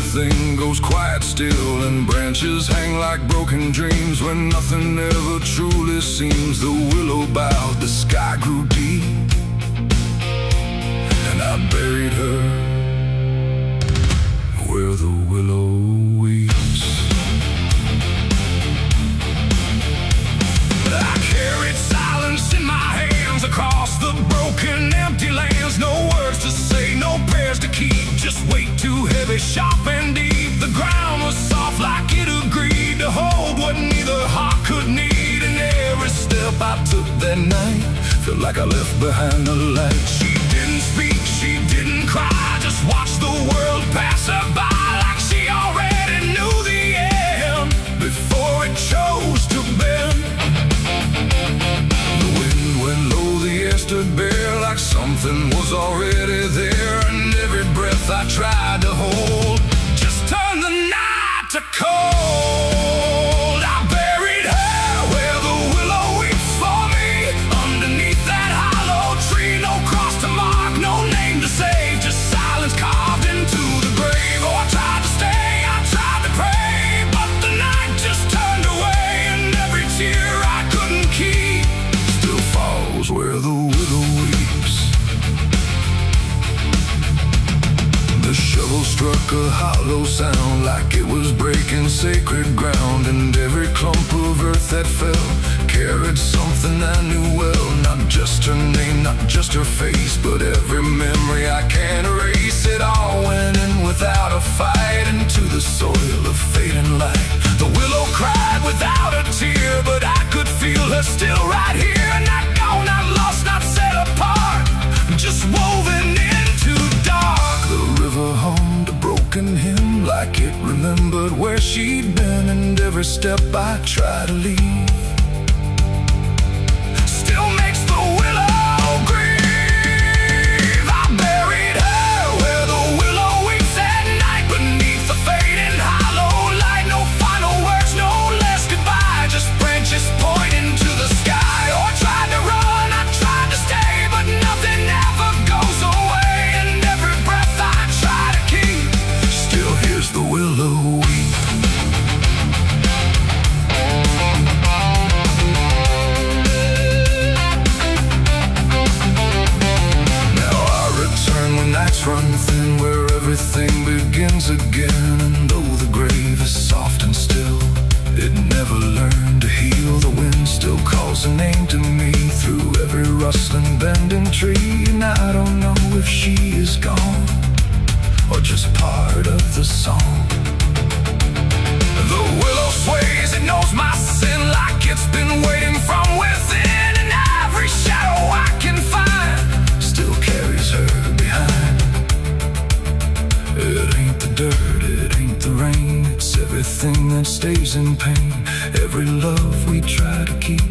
everything goes quiet still, and branches hang like broken dreams when nothing ever truly seems. The willow bowed, the sky grew deep, and I buried her where the willow weeps. I carried silence in my hands across the broken, empty lands. No words to say, no prayers to keep, just weight too heavy, sharp and deep. The ground was soft like it agreed to hold what neither heart could need. And every step I took that night felt like I left behind a light. She didn't speak, she didn't cry, just watched the world pass her by like she already knew the end before it chose to bend. The wind went low, the air stood bare like something was already there, and every breath I tried to hold just turned the night to cold. I buried her where the willow weeps for me, underneath that hollow tree. No cross to mark, no name to save, just silence carved into the grave. Oh, I tried to stay, I tried to pray, but the night just turned away, and every tear I couldn't keep still falls where the willow weeps. The shovel struck a hollow sound like it was breaking sacred ground, and every clump of earth that fell carried something I knew well. Not just her name, not just her face, but every memory I can't erase. It all went in without a fight into the soil of fate and light. The willow cried without a tear, but I could feel her still right here. Not gone, not lost, not set apart, just woven into dark. The river hummed a broken hymn like it remembered where she'd been, and every step I try to leave still makes the willow grieve. I buried her where the willow weeps at night, beneath the fading hollow light. No final words, no less goodbye, just branches pointing to the sky. Oh, I tried to run, I tried to stay, but nothing ever goes away, and every breath I try to keep still hears the willow weep. Run thin where everything begins again, and though the grave is soft and still, it never learned to heal. The wind still calls a name to me through every rustling bending tree, and I don't know if she is gone or just part of the song. The willow sways, it knows my sin like it's been waiting from within, and every shadow I can find still carries her behind. It ain't the dirt, it ain't the rain, it's everything that stays in pain. Every love we try to keep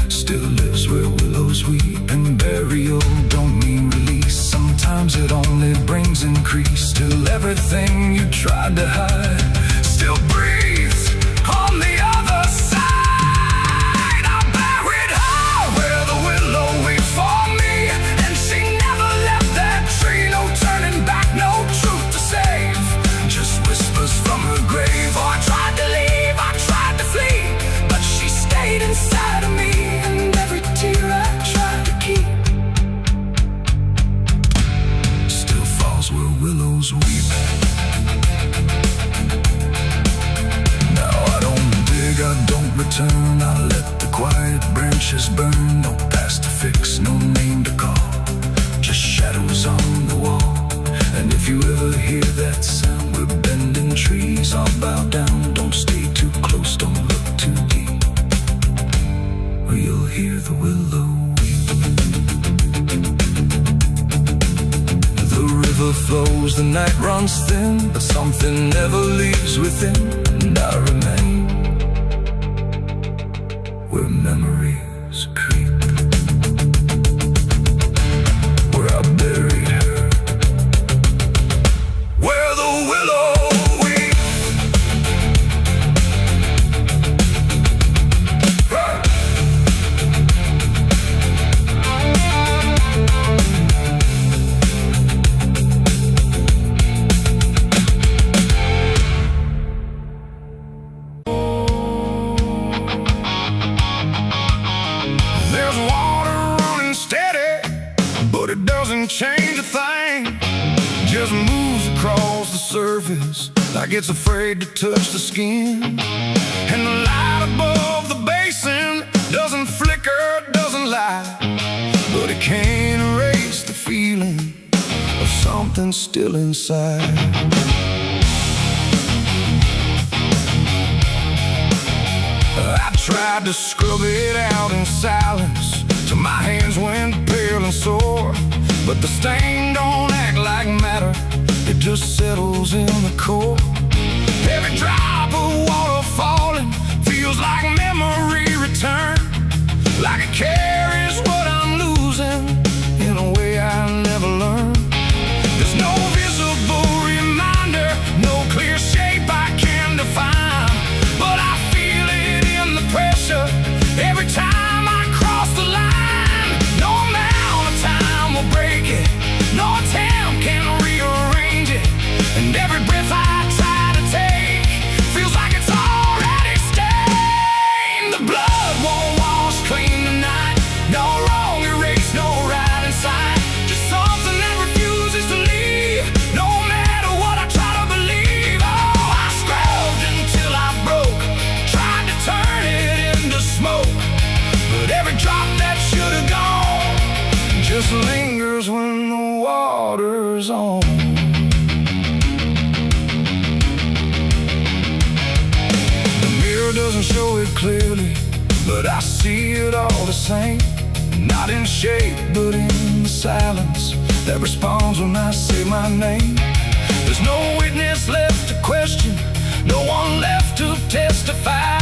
still lives where willows weep, and burial don't mean release, sometimes it only brings increase. Still everything you tried to hide still breathes on the other side. I buried her where the willow weeps for me, and she never left that tree. No turning back, no truth to save, just whispers from her grave. Oh, I tried to leave, I tried to flee, but she stayed inside of me, and every tear I tried to keep still falls where willows weep. Now I don't dig, I don't return, I let the quiet branches burn. No past to fix, no name to call, just shadows on the wall. And if you ever hear that sound, we're bending trees, I'll bow down. Don't stay too close, don't look too deep, or you'll hear the willow weep. The river flows, the night runs thin, but something never leaves within, and I remain where memories creep, where I buried her, where the willow weeps. surface like it's afraid to touch the skin. And the light above the basin doesn't flicker, doesn't lie, but it can't erase the feeling of something still inside. I tried to scrub it out in silence till my hands went pale and sore, but the stain don't act like matter, it just settles in the core. Every drop of water falling feels like memory return, like it carries what I'm losing in a way I never learned. There's no visible reminder, no clear shape I can define, but I feel it in the pressure every time I cross the line. No amount of time will break it, no attempt can rearrange it, and every breath I try to take feels like it's already stained. The blood won't wash clean tonight, no wrong erase, no right inside, just something that refuses to leave, no matter what I try to believe. Oh, I scrubbed until I broke, tried to turn it into smoke, but every drop that should have gone just lingers when the water's on. The mirror doesn't show it clearly, but I see it all the same. Not in shape, but in the silence that responds when I say my name. There's no witness left to question, no one left to testify,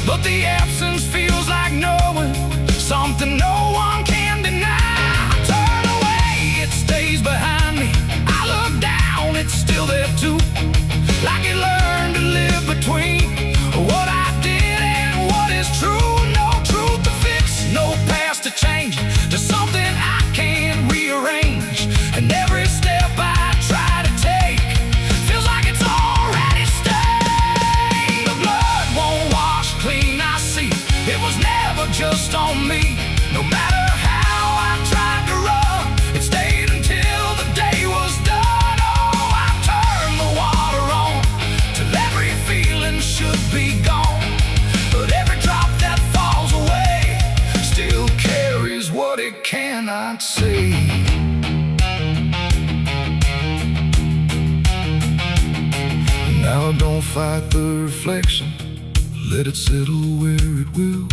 but the absence feels like knowing something no one can deny. I turn away, it stays behind me. I look down, it's still there too, like it learned to live between what I did and what is true. No truth to fix, no past to change, just something I can't rearrange. And every step I try to take feels like it's already stained. The blood won't wash clean, I see it was never just on me. No matter how I tried to run, it stayed until the day was done. Oh, I turned the water on till every feeling should be gone, but every drop that falls away still carries what it cannot see. Now don't fight the reflection, let it settle where it will.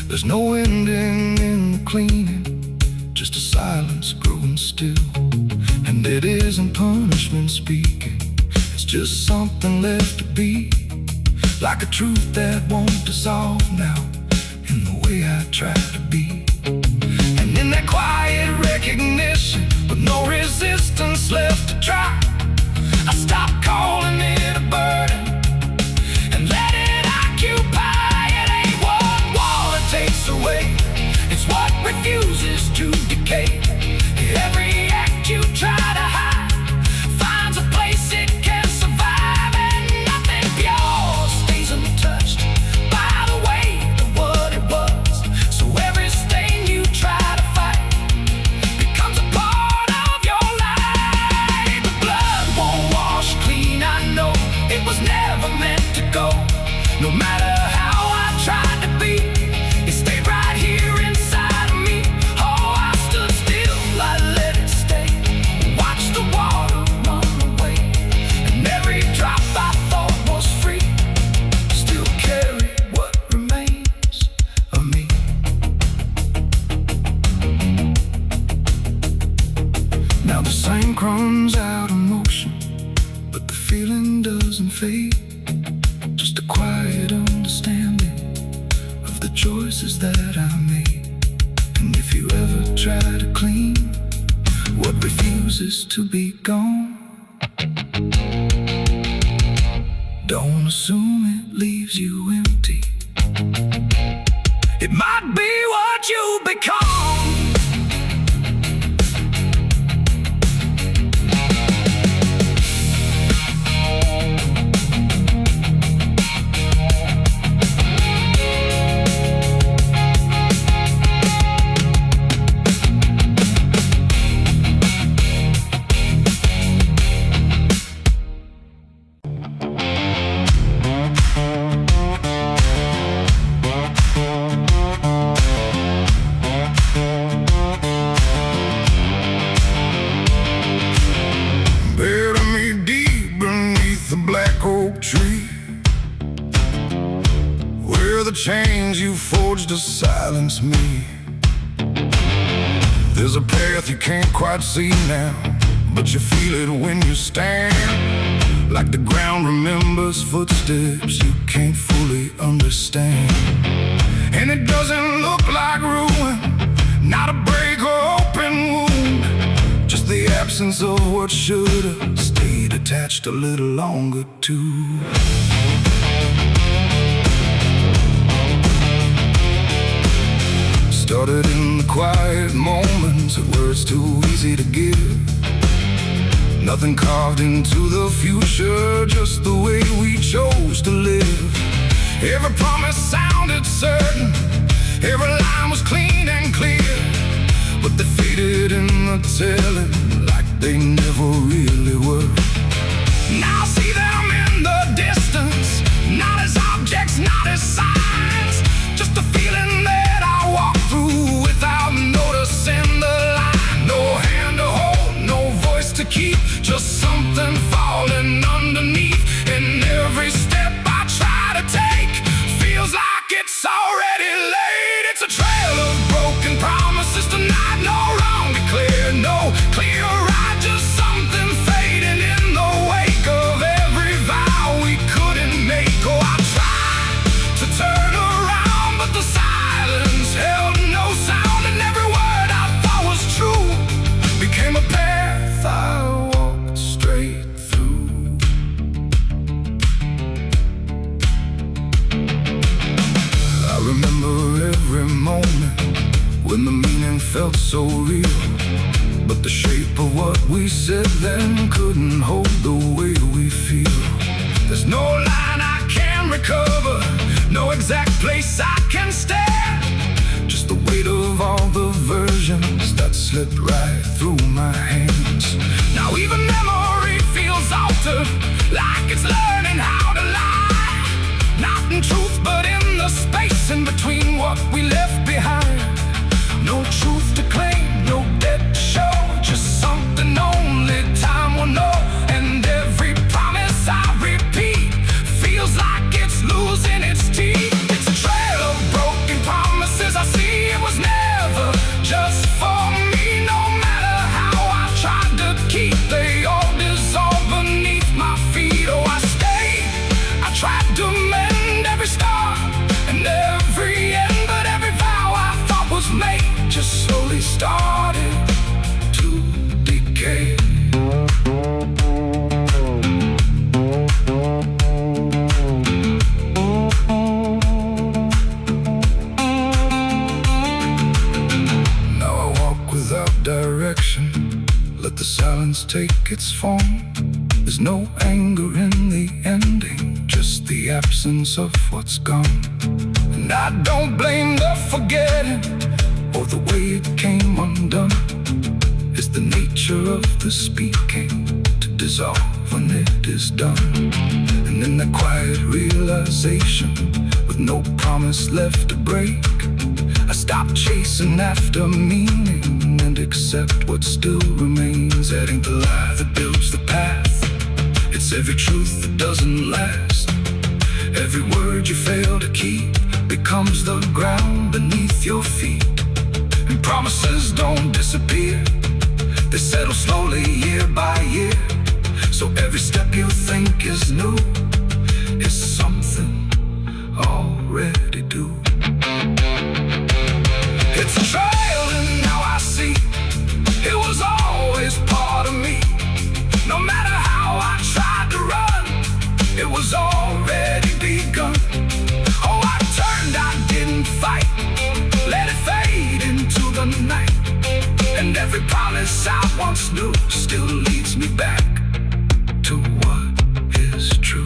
There's no ending in the cleaning, just a silence growing still. And it isn't punishment speaking, it's just something left to be, like a truth that won't dissolve now in the way I try to be. And in that quiet recognition, with no resistance left to try, I stop calling it a burden and let it occupy. It ain't what water takes away, it's what refuses to decay. Every act you try to hide finds a place it can survive, and nothing pure stays untouched by the weight of what it was. So every stain you try to fight becomes a part of your life. The blood won't wash clean, I know it was never meant to go. No matter how I tried to be, it stayed right here inside of me. Oh, I stood still, I let it stay, watched the water run away, and every drop I thought was free still carried what remains of me. Now the same crumbs out of motion, but the feeling doesn't fade, just a quiet understanding of the choices that I made. And if you ever try to clean what refuses to be gone, don't assume it leaves you empty. It might be what you become. the black oak tree, where the chains you forged to silence me. There's a path you can't quite see now, but you feel it when you stand. Like the ground remembers footsteps you can't fully understand. And it doesn't look like ruin, not a break or open wound, just the absence of what should've stayed attached a little longer too. Started in the quiet moments where it's too easy to give. Nothing carved into the future, just the way we chose to live. Every promise sounded certain, every line was clean and clear, but they faded in the telling like they never really were. Now I see them in the distance, not as objects, not as signs, just a feeling that I walk through without noticing the line. No hand to hold, no voice to keep, just something falling underneath. And every step I try to take feels like it's already late. It's a trail of broken promises tonight, no wrong declared, no clear right, just something fading in the wake of every vow we couldn't make. Oh, I tried to turn around, but the silence held no sound, and every word I thought was true became a path I walked straight through. I remember every moment when the meaning felt so real, but the shape of what we said then couldn't hold the way we feel. There's no line I can recover, no exact place I can stand, just the weight of all the versions that slipped right through my hands. Now even memory feels altered, like it's learning how to lie, not in truth but in the space in between what we left behind. No truth to claim, no debt to show, just something only time will know. And every promise I repeat feels like it's losing its teeth. It's a trail of broken promises. I see it was never just for me. No matter how I tried to keep, they all dissolve beneath my feet. Oh, I stayed, I tried to mend every star and every end, but every vow I thought was made just slowly started to decay. Now I walk without direction, let the silence take its form. There's no anger in the ending, just the absence of what's gone. And I don't blame the forgetting or the way it came undone. It's the nature of the speaking to dissolve when it is done. And in the quiet realization, with no promise left to break, I stop chasing after meaning and accept what still remains. That ain't the lie that builds the path, it's every truth that doesn't last. Every word you fail to keep becomes the ground beneath your feet. And promises don't disappear, they settle slowly year by year. So every step you think is new is something already due. It's a trail and now I see it was always part of me. No matter how I tried to run, it was already begun. Oh, I turned, I didn't fight, let it fade into the night. And every promise I once knew still leads me back to what is true.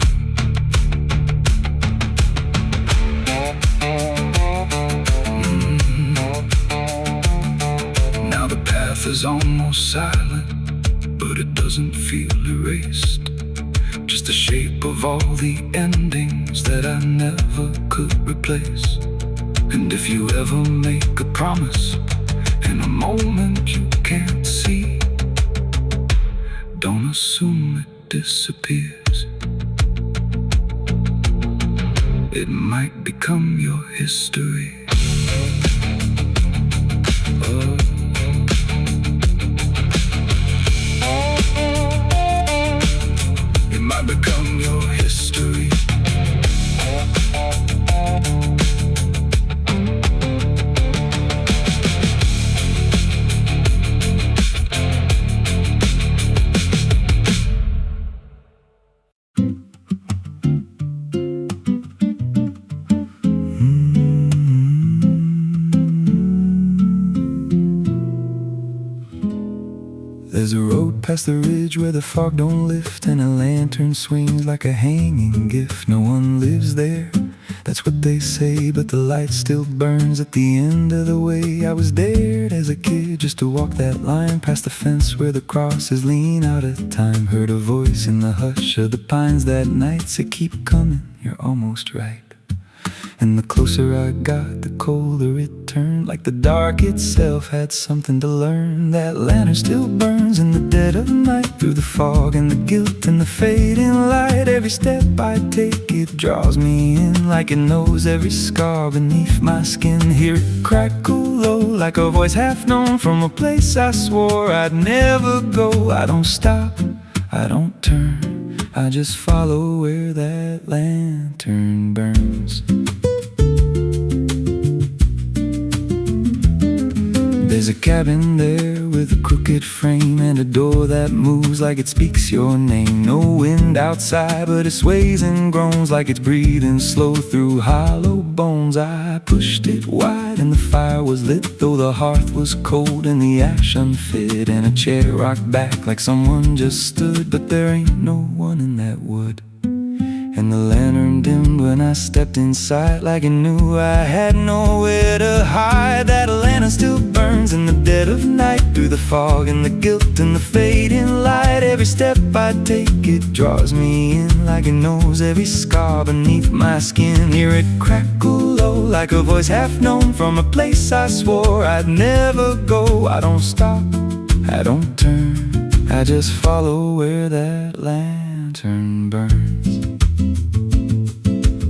Now the path is almost silent, but it doesn't feel erased. Just the shape of all the endings that I never could replace. And if you ever make a promise in a moment you can't see, don't assume it disappears. it might become your history. Oh. It might become your history. There's a road past the ridge where the fog don't lift, and a lantern swings like a hanging gift. No one lives there, that's what they say, but the light still burns at the end of the way. I was dared as a kid just to walk that line past the fence where the crosses lean out of time. Heard a voice in the hush of the pines that night say, keep coming, you're almost right. And the closer I got, the colder it turned, like the dark itself had something to learn. That lantern still burns in the dead of night, through the fog and the guilt and the fading light. Every step I take, it draws me in, like it knows every scar beneath my skin. Hear it crackle low, like a voice half known, from a place I swore I'd never go. I don't stop, I don't turn, I just follow where that lantern burns. There's a cabin there with a crooked frame, and a door that moves like it speaks your name. No wind outside, but it sways and groans like it's breathing slow through hollow bones. I pushed it wide and the fire was lit, though the hearth was cold and the ash unfit. And a chair rocked back like someone just stood, but there ain't no one in that wood. And the lantern dimmed when I stepped inside, like it knew I had nowhere to hide. That lantern still burns in the dead of night, through the fog and the guilt and the fading light. Every step I take, it draws me in, like it knows every scar beneath my skin. Hear it crackle low, like a voice half known, from a place I swore I'd never go. I don't stop, I don't turn, I just follow where that lantern burns.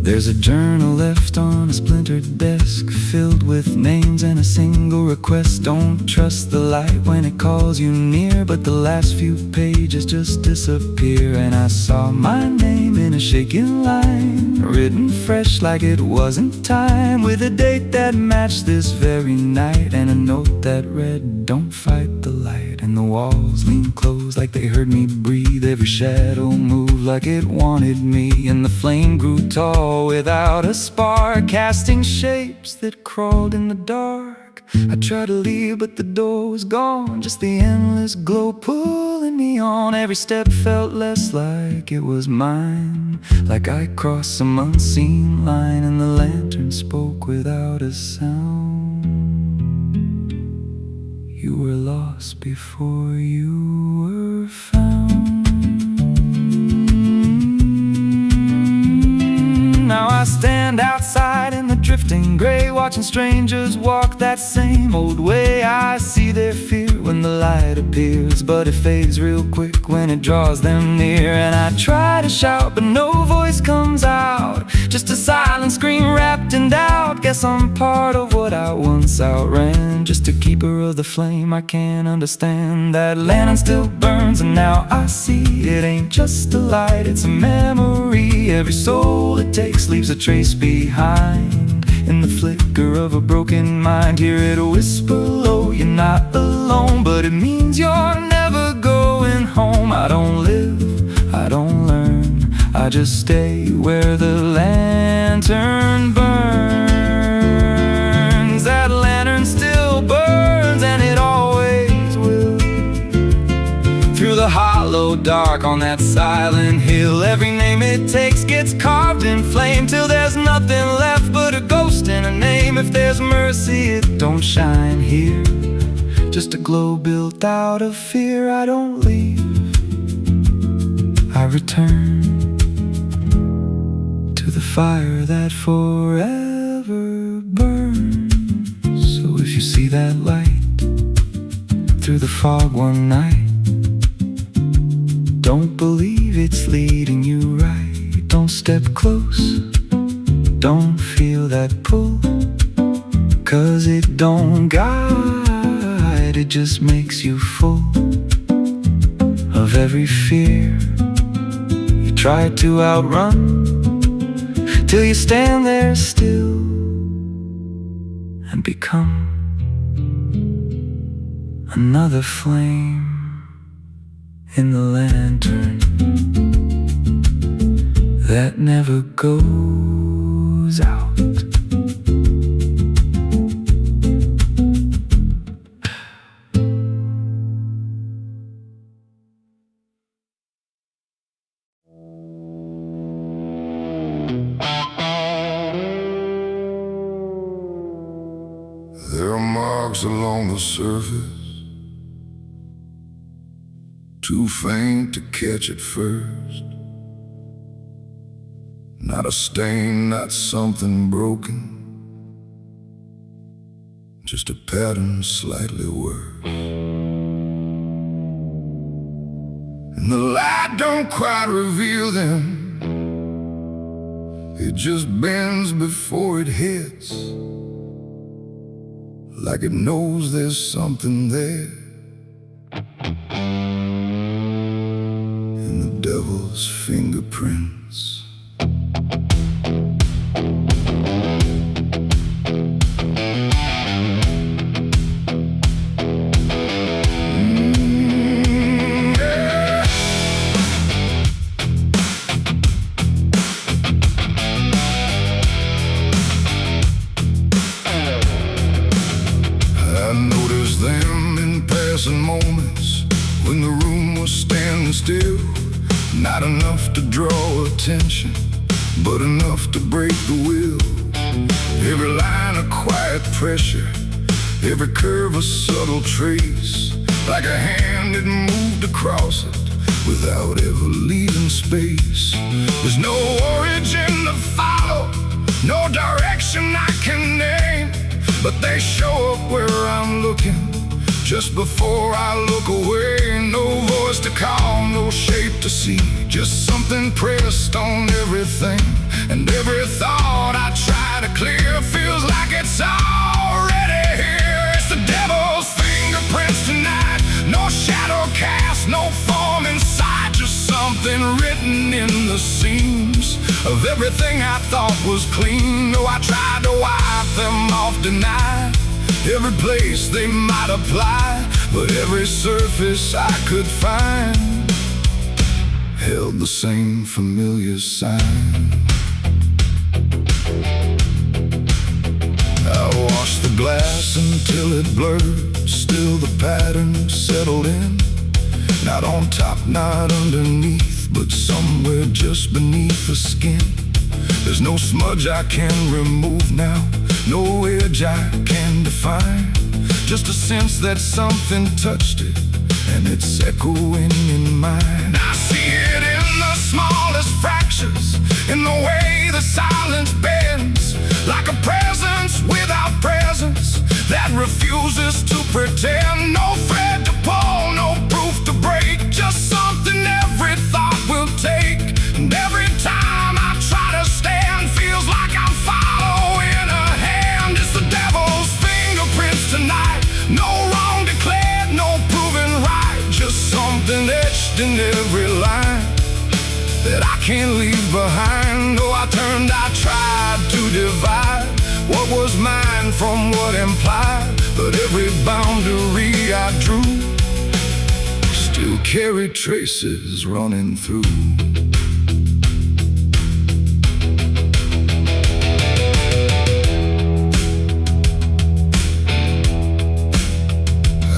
There's a journal left on a splintered desk, filled with names and a single request. Don't trust the light when it calls you near, but the last few pages just disappear. And I saw my name in a shaking line, written fresh like it wasn't time, with a date that matched this very night, and a note that read, don't fight the light. And the walls leaned close like they heard me breathe, every shadow moved like it wanted me. And the flame grew tall without a spark, casting shapes that crawled in the dark. I tried to leave, but the door was gone, just the endless glow pulling me on. Every step felt less like it was mine, like I crossed some unseen line. And the lantern spoke without a sound. You were lost before you were found. Now I stand outside in the drifting gray, watching strangers walk that same old way. I see their fear when the light appears, but it fades real quick when it draws them near. And I try to shout, but no voice comes out, just a silent scream wrapped in doubt. Guess I'm part of what I once outran, just a keeper of the flame I can't understand. That lantern still burns, and now I see it ain't just a light, it's a memory. Every soul it takes leaves a trace behind, in the flicker of a broken mind. Hear it whisper low, you're not alone, but it means you're never going home. I don't live, I don't learn, I just stay where the lantern burns. That lantern still burns, and it always will, through the hollow dark on that silent hill. Every name it takes gets carved in flame, till there's nothing left but a ghost and a name. If there's mercy, it don't shine here, just a glow built out of fear. I don't leave, I return to the fire that forever burns. So if you see that light through the fog one night, don't believe it's leading you right. Don't step close, don't feel that pull, 'cause it don't guide, it just makes you full of every fear you try to outrun, till you stand there still and become another flame in the lantern that never goes out. There are marks along the surface, too faint to catch at first. Not a stain, not something broken, just a pattern slightly worse. And the light don't quite reveal them, it just bends before it hits, like it knows there's something there. In the devil's fingerprints. I noticed them in passing moments when the room was standing still. Not enough to draw attention, but enough to break the will. Every line a quiet pressure, every curve a subtle trace, like a hand that moved across it without ever leaving space. There's no origin to follow, no direction I can name, but they show up where I'm looking, just before I look away. No voice to call, no shape to see, just something pressed on everything. And every thought I try to clear feels like it's already here. It's the devil's fingerprints tonight, no shadow cast, no form inside, just something written in the seams of everything I thought was clean. Oh, I tried to wipe them off tonight, every place they might apply, but every surface I could find held the same familiar sign. I washed the glass until it blurred, still the pattern settled in. Not on top, not underneath, but somewhere just beneath the skin. There's no smudge I can remove now, no edge I can define, just a sense that something touched it, and it's echoing in mine. I see it in the smallest fractures, in the way the silence bends, like a presence without presence that refuses to pretend. No thread to pull, no proof to break, just something every thought will take. And every time I try to stand, feels like I'm following a hand. It's the devil's fingerprints tonight, no wrong declared, no proven right, just something etched in every line that I can't leave behind. Oh, I tried to divide what was mine from what implied, but every boundary I drew still carried traces running through.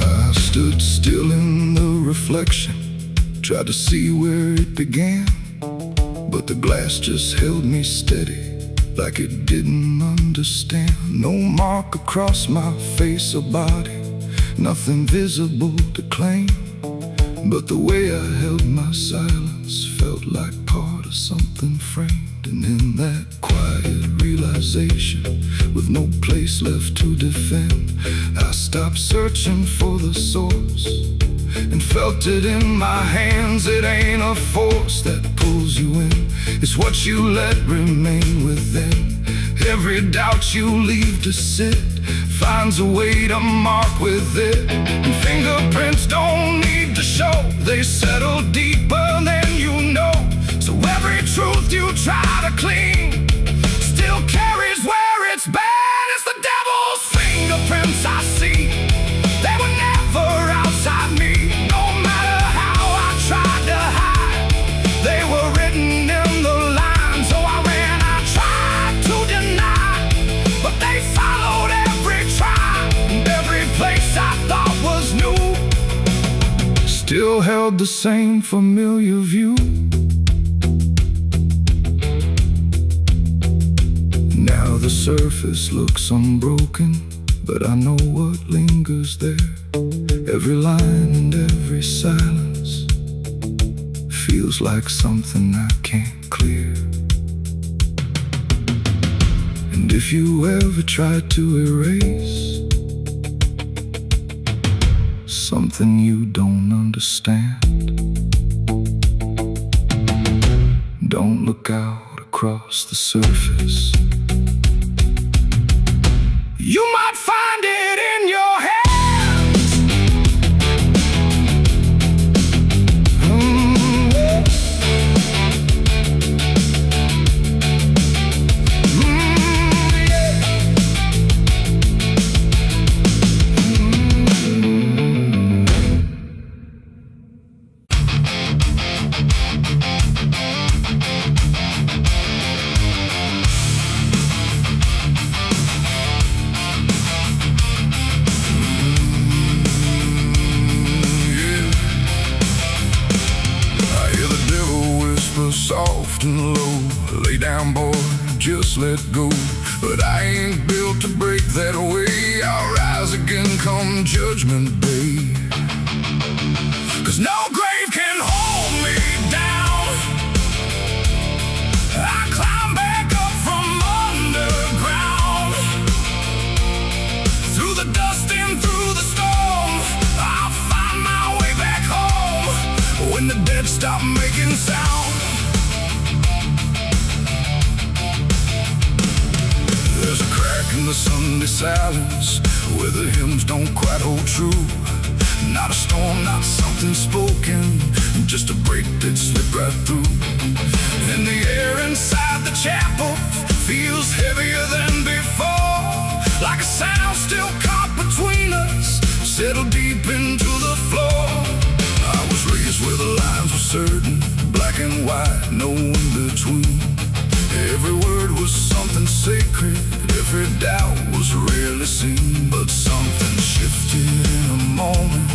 I stood still in the reflection, tried to see where it began, but the glass just held me steady, like it didn't understand. No mark across my face or body, nothing visible to claim, but the way I held my silence felt like part of something framed. And in that quiet realization, with no place left to defend, I stopped searching for the source and felt it in my hands. It ain't a force that pulls you in, it's what you let remain within. Every doubt you leave to sit finds a way to mark with it. And fingerprints don't need to show, they settle deeper than you know. So every truth you try to clean still carries where it's been. It's the devil's fingerprints I see. They were never outside me. No matter how I tried to hide, they were written in the lines. So I ran, I tried to deny, but they followed every try. And every place I thought was new still held the same familiar view. Now the surface looks unbroken, but I know what lingers there. Every line and every silence feels like something I can't clear. And if you ever try to erase something you don't understand, don't look out across the surface. You might find it in your hands. Soft and low, lay down boy, just let go. But I ain't built to break that way. I'll rise again come judgment day. 'Cause no grave can hold me down. I climb back up from underground, through the dust and through the storm. I'll find my way back home when the dead stop making sound. There's a crack in the Sunday silence where the hymns don't quite hold true. Not a storm, not something spoken, just a break that slipped right through. And the air inside the chapel feels heavier than before, like a sound still caught between us, settled deep into the floor. I was raised where the lines were certain, black and white, no in between. Every word was something sacred, every doubt was rarely seen. But something shifted in a moment,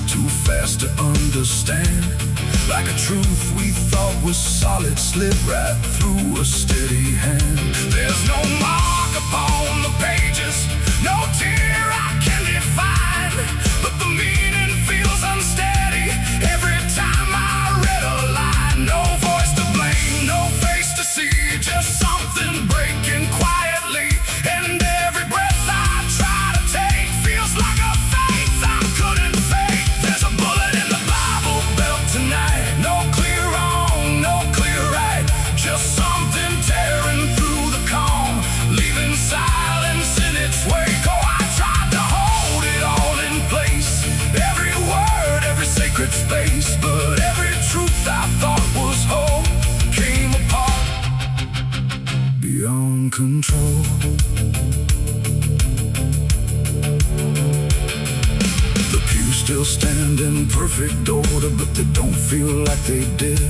too fast to understand. Like a truth we thought was solid slipped right through a steady hand. There's no mark upon the pages, no tear I can define, but the meaning feels unsteady every time I read a line. No voice to blame, no face to see, just something breaking quietly. And every breath I try to take feels like a faith I couldn't fake. There's a bullet in the Bible belt tonight, no clear wrong, no clear right, just something tearing through the calm, leaving silence in its wake. Oh, I tried to hold it all in place, every word, every sacred space, but every truth I thought was whole came apart beyond control. The pews still stand in perfect order, but they don't feel like they did.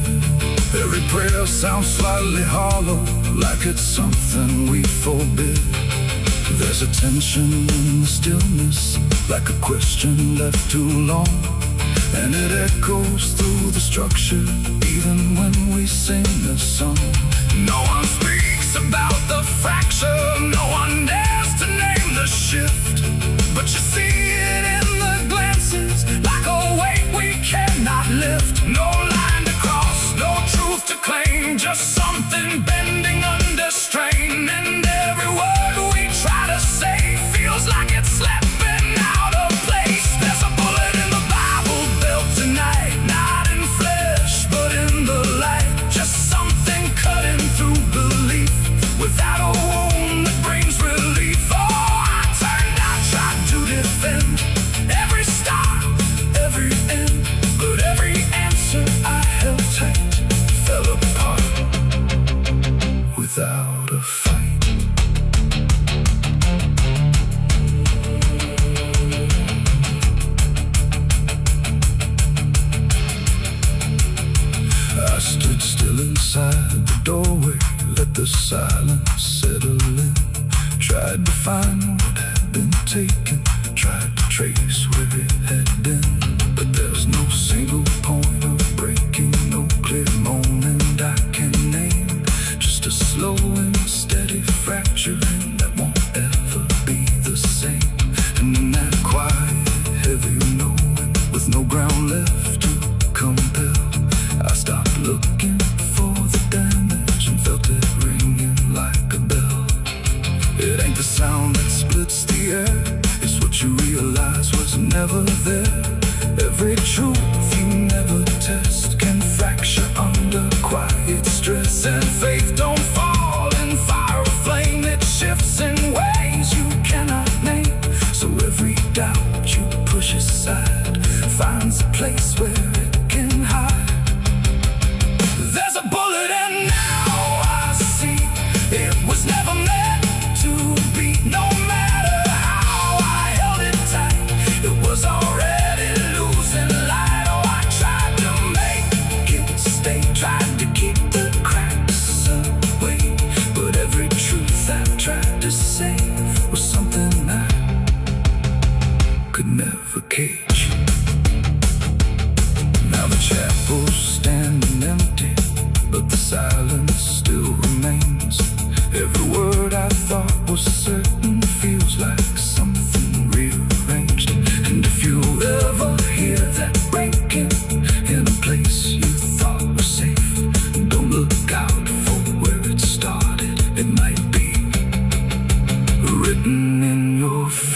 Every prayer sounds slightly hollow, like it's something we forbid. There's a tension in the stillness, like a question left too long, and it echoes through the structure, even when we sing a song. No one speaks about the fracture, no one dares to name the shift, but you see it in the glances, like a weight we cannot lift. No line to cross, no truth to claim, just something bending under strain. And every word we try to say feels like it's slipping out of place. There's a bullet in the Bible belt tonight, not in flesh but in the light, just something cutting through belief without a wound. doorway, let the silence settle in. Tried to find what had been taken, tried to trace where it had been. But there's no single point of breaking, no clear moment I can name. Just a slow and steady fracturing that won't ever be the same. And in that quiet, heavy knowing, with no ground left to compel, I stopped looking for the damage and felt it ringing like a bell. It ain't the sound that splits the air, it's what you realize was never there. Every truth you never test can fracture under quiet stress. And faith don't fall in fire or flame, it shifts in ways you cannot name. So every doubt you push aside finds a place where it can hide. There's a bullet and now I see it was never meant to be. No matter how I held it tight, it was already losing light. Oh, I tried to make it stay, tried to keep the cracks away, but every truth I've tried to say was something I could never cage. Now the chapel's standing empty, but the silence still remains. Every word I thought was certain feels like something rearranged. And if you ever hear that breaking in a place you thought was safe, don't look out for where it started. It might be written in your fate.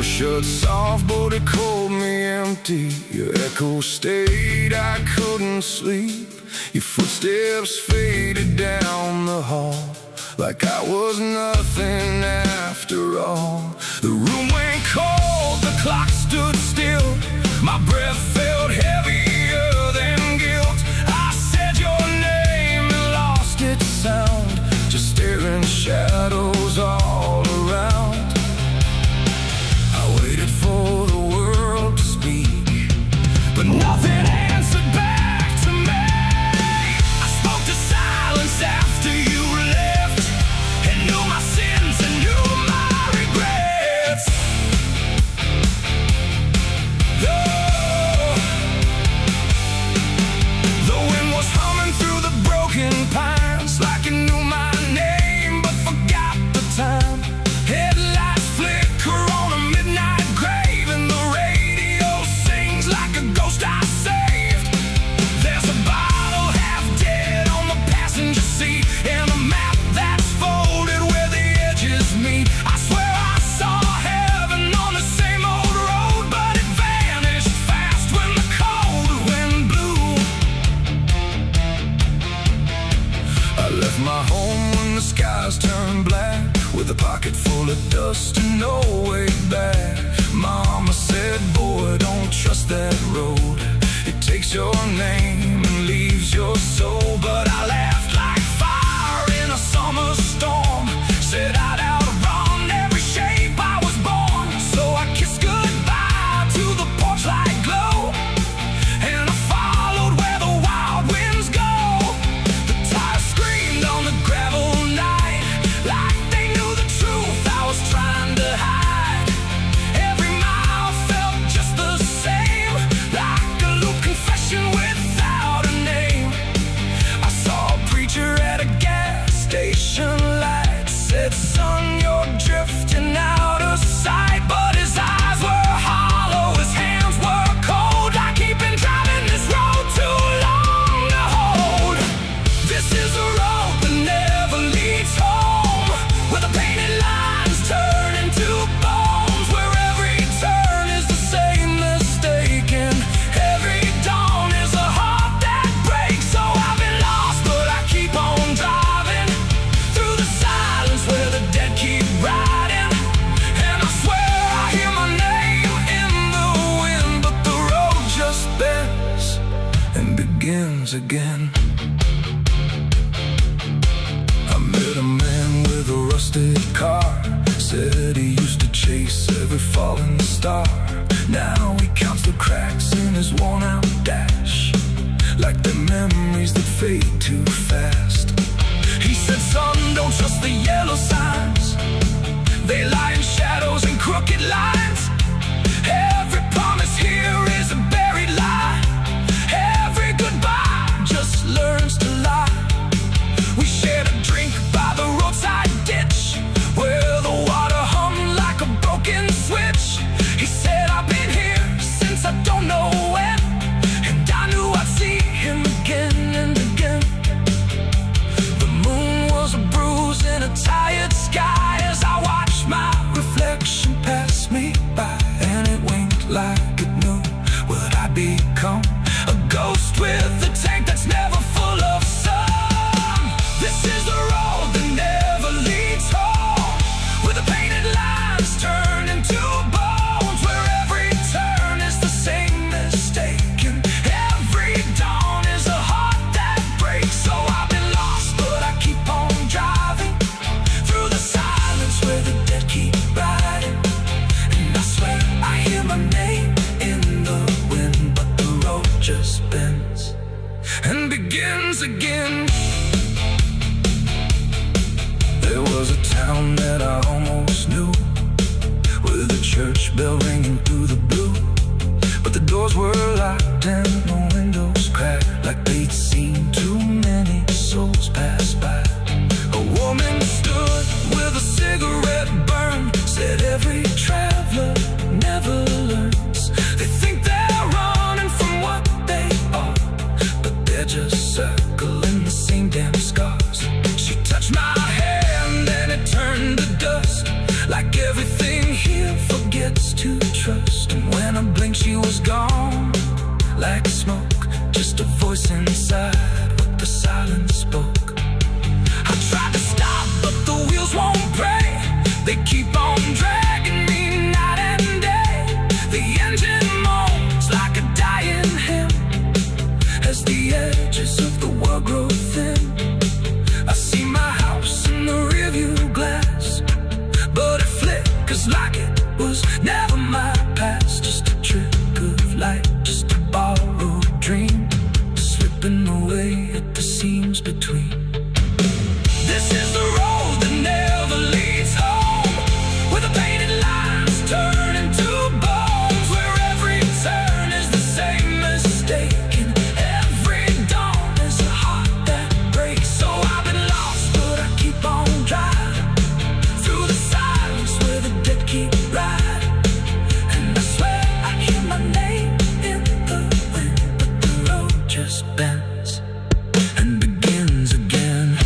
Shut soft, but it called me empty. Your echo stayed, I couldn't sleep. Your footsteps faded down the hall like I was nothing after all. The room went cold, the clock stood still. My breath felt heavier than guilt. I said your name and lost its sound, just staring shadows all around. For the world to speak, but nothing answered back to me. I spoke to silence after you left, and knew my sins and knew my regrets. The wind was humming through the broken pines like it knew my name but forgot the time. Headlights flicker on a midnight grave, and the radio sings like a ghost I saved. There's a bottle half dead on the passenger seat, and a map that's folded where the edges meet. I swear I saw heaven on the same old road, but it vanished fast when the cold wind blew. I left my home when the skies turned black, with a pocket full of dust and no way back. Mama said, boy, don't trust that road. It takes your name and leaves your soul. But I laughed like fire in a summer storm, said I'd outrun every shape I was born. So I kissed goodbye to the porch light glow, and I followed where the wild winds go. The tires screamed on the gravel night, like they knew the truth I was trying to hide. Every mile felt just the same, like a loop confession without a name. I begins again. I met a man with a rusted car. Said he used to chase every falling star. Now he counts the cracks in his worn-out dash, like the memories that fade too fast. He said, son, don't trust the yellow signs. They lie in shadows and crooked lines. Every promise here is a buried lie. Every goodbye just learns to lie. We shared a drink by the roadside ditch, where the water hummed like a broken switch. He said, I've been here since I don't know when, and I knew I'd see him again and again. The moon was a bruise in a tired sky as I watched my reflection pass me by, and it winked like it knew what I'd become. A ghost with a tank that's never full of sun. This is the road that never leads home, where the painted lines turn into bones, where every turn is the same mistake, and every dawn is a heart that breaks. So I've been lost, but I keep on driving through the silence where the dead keep riding. And I swear I hear my name in the wind, but the road just bends and begins again. There was a town that I almost knew, with a church bell ringing through the blue, but the doors were locked and the windows cracked, like they'd seen too many souls pass by. A woman stood with a cigarette burn, said every traveler never learns. They think they're running from what they are, but they're just circling the same damn scars. She touched my hand and it turned to dust, like everything here forgets to trust. And when I blinked she was gone, like smoke, just a voice inside what the silence spoke. I tried to stop but the wheels won't break. They keep on dragging me night and day. The engine moans like a dying hymn as the edges of the world grow thin. I see my house in the rearview glass, but it flickers like it was never my past. Just a trick of light, just a borrowed dream, slipping away at the seams between. This is the road that never leads home, where the painted lines turn into bones, where every turn is the same mistake, and every dawn is a heart that breaks. So I've been lost, but I keep on driving through the silence where the dead keep riding. And I swear I hear my name in the wind, but the road just bends and begins again.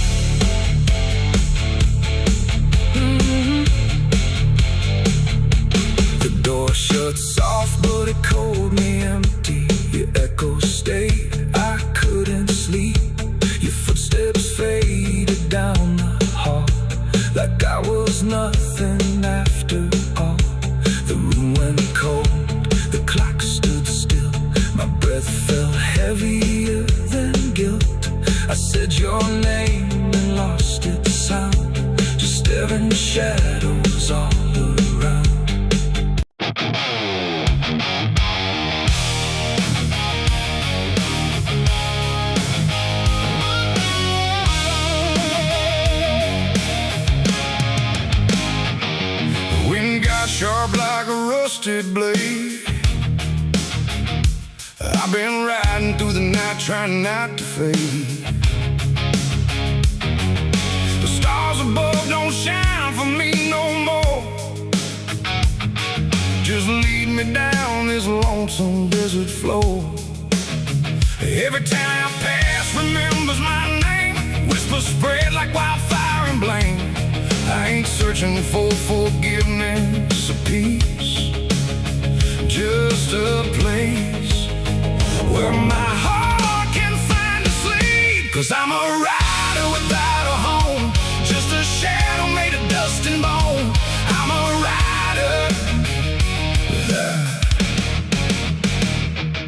The door shut soft, but it cold me empty. Your echo stayed, I couldn't sleep. Your footsteps faded down the hall, like I was nothing after all. The room went cold, the clock stood still. My breath felt heavier than guilt. I said your name and lost its sound, just staring shadows all around. The wind got sharp like a rusted blade. I've been riding through the night trying not to fade. The stars above don't shine for me no more. Just lead me down this lonesome desert floor. Every town I pass remembers my name. Whispers spread like wildfire and blame. I ain't searching for forgiveness or peace, just a place where my heart can find a sleep. 'Cause I'm a rider without a home, just a shadow made of dust and bone. I'm a rider.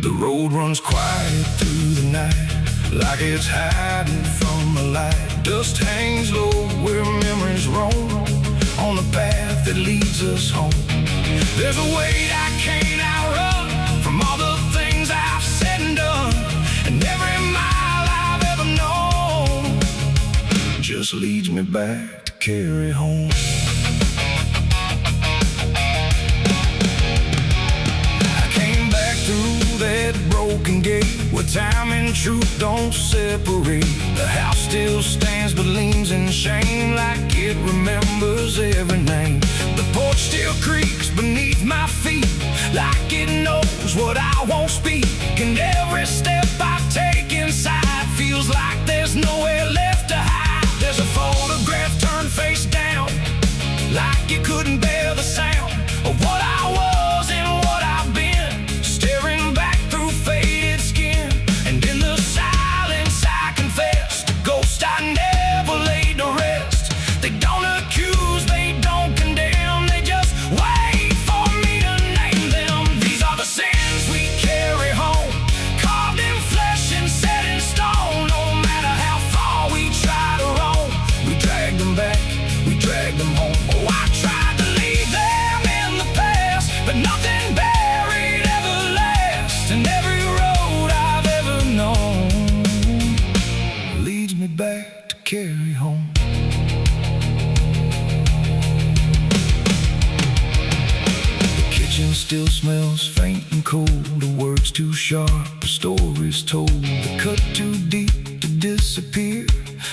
The road runs quiet through the night. like it's hiding from the light. Dust hangs low where memories roam on the path that leads us home. There's a weight I can't outrun from all the things I've said and done, and every mile I've ever known just leads me back to carry home. That broken gate where time and truth don't separate. The house still stands but leans in shame, like it remembers every name. The porch still creaks beneath my feet, like it knows what I won't speak. And every step I take inside feels like there's nowhere left to hide. There's a photograph turned face down, like it couldn't bear the sound of what I was and what I've been, staring back through faded skin. And in the silence I confess, the ghost I never laid to rest. They don't accuse, they don't condemn, they just wait for me to name them. These are the sins we carry home, carved in flesh and set in stone. No matter how far we try to roam, we drag them back, we drag them home. Oh, I tried to leave them in the past, but nothing buried ever lasts. And every road I've ever known leads me back to carry home. The kitchen still smells faint and cold, the words too sharp, the stories told. The cut too deep to disappear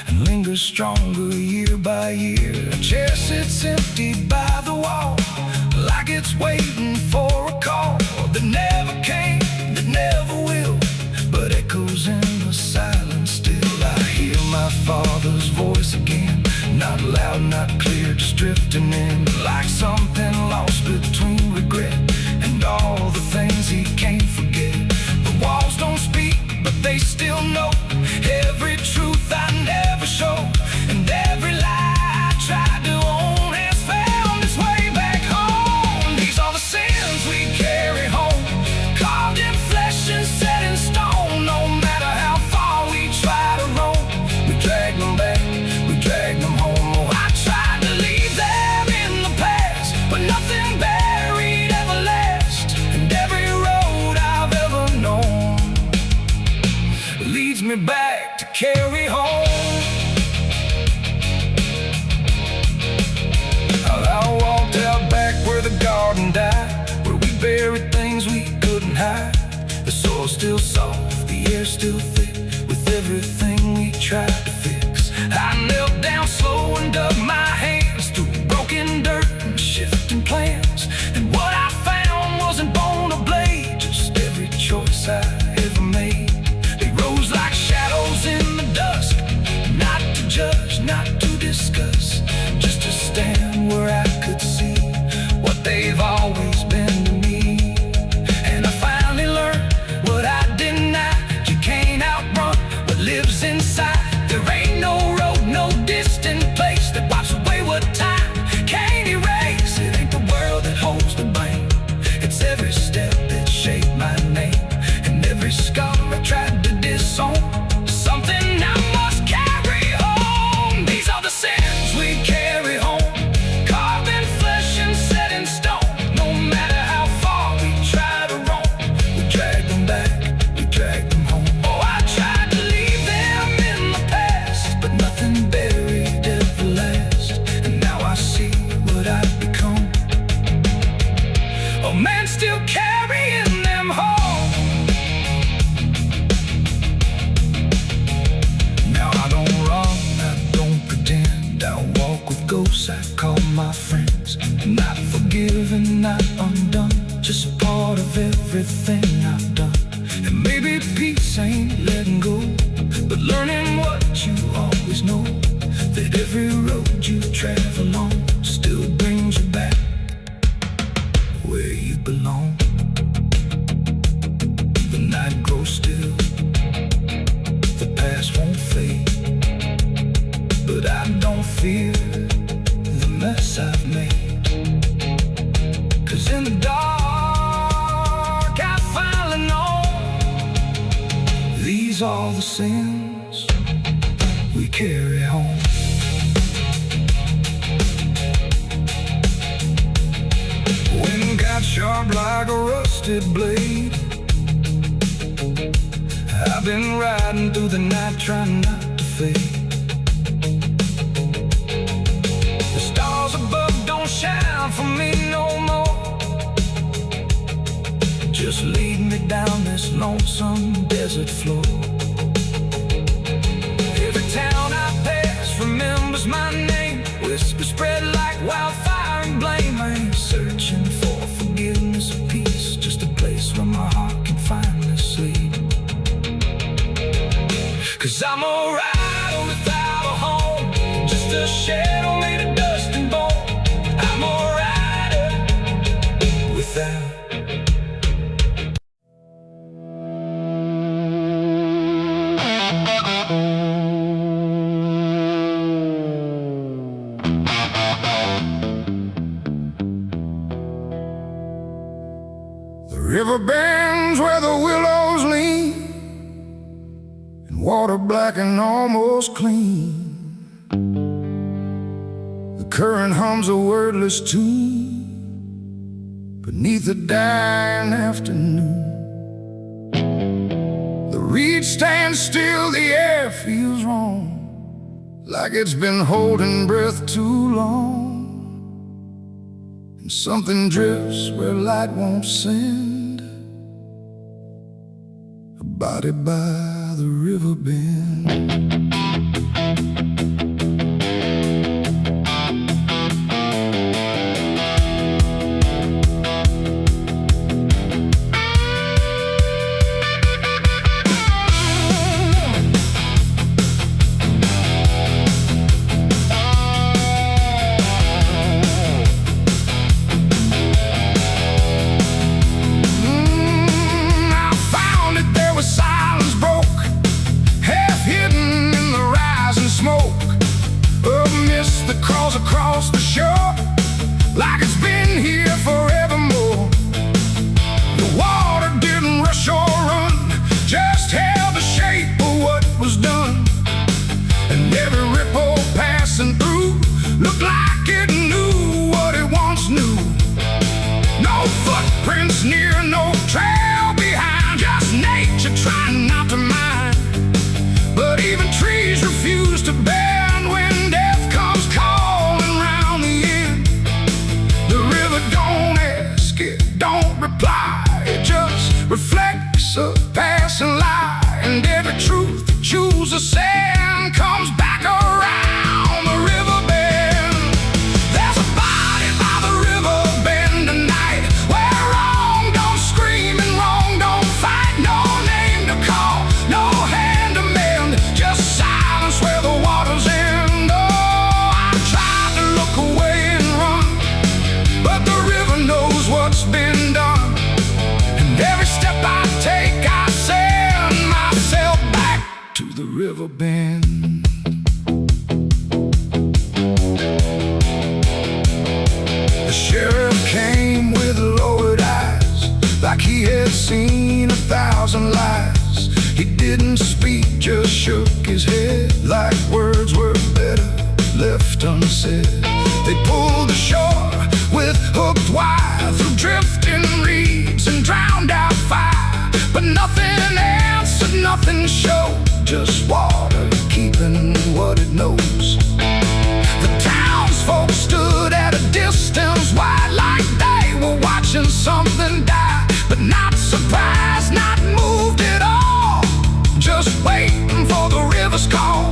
and lingers stronger year by year. A chair sits empty by the wall, like it's waiting for a call that never came, that never will, but echoes in the silence still. I hear my father's voice again, not loud, not clear, just drifting in, like something lost between regret and all the things he can't forget. The walls don't speak, but they still know every truth I never showed, and every lie I tried to own has found its way back home. These are the sins we carry home, carved in flesh and set in stone. No matter how far we try to roam, we drag them back, we drag them home. Oh, I tried to leave them in the past, but nothing buried ever lasts. And every road I've ever known leads me back to carry home. I walked out back where the garden died, where we buried things we couldn't hide. The soil's still soft, the air's still thick, with everything we tried to fix. I knelt down slow and dug my hands through broken dirt and shifting plans. And what I found wasn't bone or blade, just every choice I ever made. They rose like shadows in the dusk, not to judge, not to discuss, just to stand where I could see what they've always been to me. And I finally learned what I denied: you can't outrun what lives inside. There ain't no road, no distant place that wipes away what time can't erase. It ain't the world that holds the blame, it's every step that shaped my name, and every scar I tried to disown, something I must carry home. These are the sins we carry home, carved in flesh and set in stone. No matter how far we try to roam, we drag them back, we drag them home. Oh, I tried to leave them in the past, but nothing buried ever lasts. And now I see what I've become, a man still carrying them home. Now I don't run, I don't pretend, I walk with ghosts I call my friends. Not forgiven, not undone, just a part of everything I've done. And maybe peace ain't letting go, but learning what you always know, that every road you travel on still brings you back where you belong. The night grows still, the past won't fade, but I don't fear the mess I've made. 'Cause in the dark I finally know these these are the sins we carry home. Wind got sharp like a rusted blade. I've been riding through the night trying not to fade. The stars above don't shine for me no more. Just lead me down this lonesome desert floor. Every town I pass remembers my name. Whispers spread like wildfire and blame. I ain't searching for forgiveness or peace, just a place where my heart can finally sleep. 'Cause I'm a rider without a home, just a shadow made of dust and bone. I'm a rider without. The river bends where the willows lean, and water black and almost clean. The current hums a wordless tune beneath the dying afternoon. The reed stands still, the air feels wrong, like it's been holding breath too long. And something drifts where light won't send, a body by the river bend. Across the shore, like it's been here forevermore. The water didn't rush or run, just held the shape of what was done. And every ripple passing through looked like it knew what it once knew. No footprints near, no trail behind, just nature trying not to mind. But even trees refuse to bend when death comes calling round the end. The river don't ask, it don't reply, it just reflects a passing lie. And every truth that chooses sand comes back around the river bend. There's a body by the river bend tonight, where wrong don't scream and wrong don't fight. No name to call, no hand to mend, just silence where the waters end. Oh, I tried to look away and run, but the river knows what's been done. And every step I take, I send myself back to the river bend. The sheriff came with lowered eyes, like he had seen 1,000 lies. He didn't speak, just shook his head, like words were better left unsaid. They pulled ashore with hooked wire through drifting reeds and drowned out fire. But nothing answered, nothing showed, just water keeping what it knows. The townsfolk stood at a distance wide, like they were watching something die. But not surprised, not moved at all, just waiting for the river's call.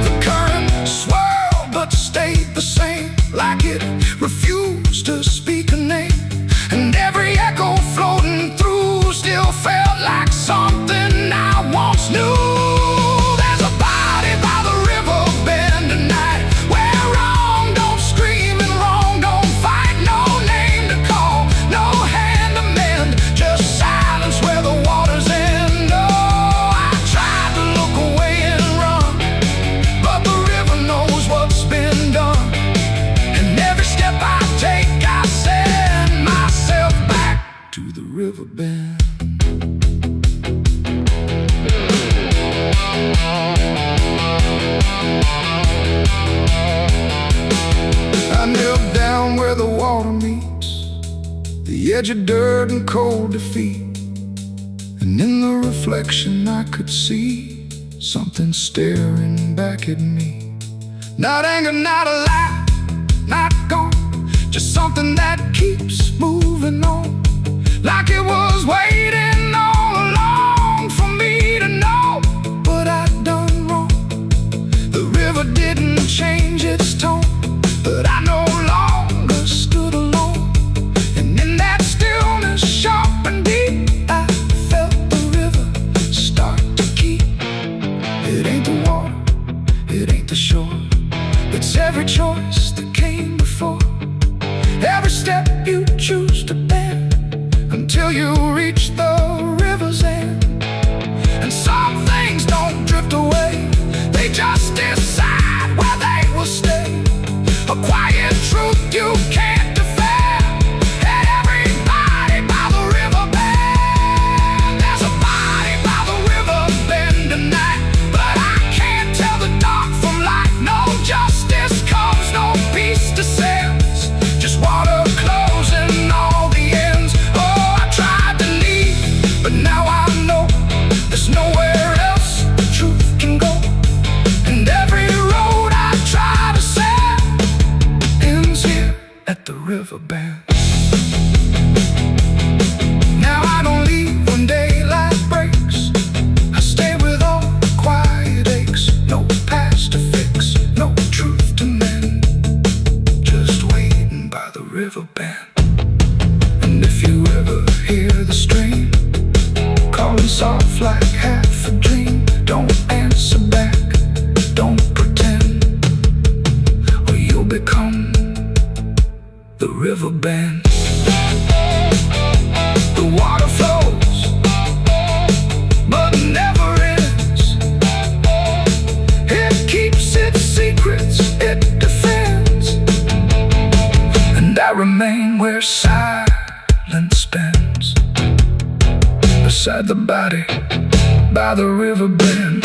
The current swirled but stayed the same, like it refused to speak a name. And every echo floating through still felt like something I once knew. There's a body by the river bend tonight, where wrong don't scream and wrong don't fight. No name to call, no hand to mend, just silence where the waters end. Oh, I tried to look away and run, but the river knows what's been done. And every step I take, I send myself back to the river bend. edge of dirt and cold defeat. And in the reflection I could see something staring back at me. Not anger, not alive, not gone, just something that keeps moving on, like it was waiting all along for me to know what I'd done wrong. The river didn't change its tone, but I no longer stood alone. And in that stillness, sharp and deep, I felt the river start to keep. It ain't the water, it ain't the shore, it's every choice that came before, every step you choose to bend, until you reach the river's end. And some things don't drift away, they just decide where they will stay. A quiet truth you can't defend. And everybody by the river bend. There's a body by the river bend tonight, but I can't tell the dark from light. No justice comes, no peace descends, just water closing all the ends. Oh, I tried to leave, but now I know there's nowhere else the truth can go. And every road I try to set ends here at the river bend. Now I don't leave when daylight breaks, I stay with all the quiet aches. No past to fix, no truth to mend, just waiting by the river bend. And if you ever hear the stream calling soft like half a dream, don't answer back, don't pretend, or you'll become the river bend. The water flows, but never ends. It keeps its secrets, it defends. And I remain where silence bends, beside the body by the river bend.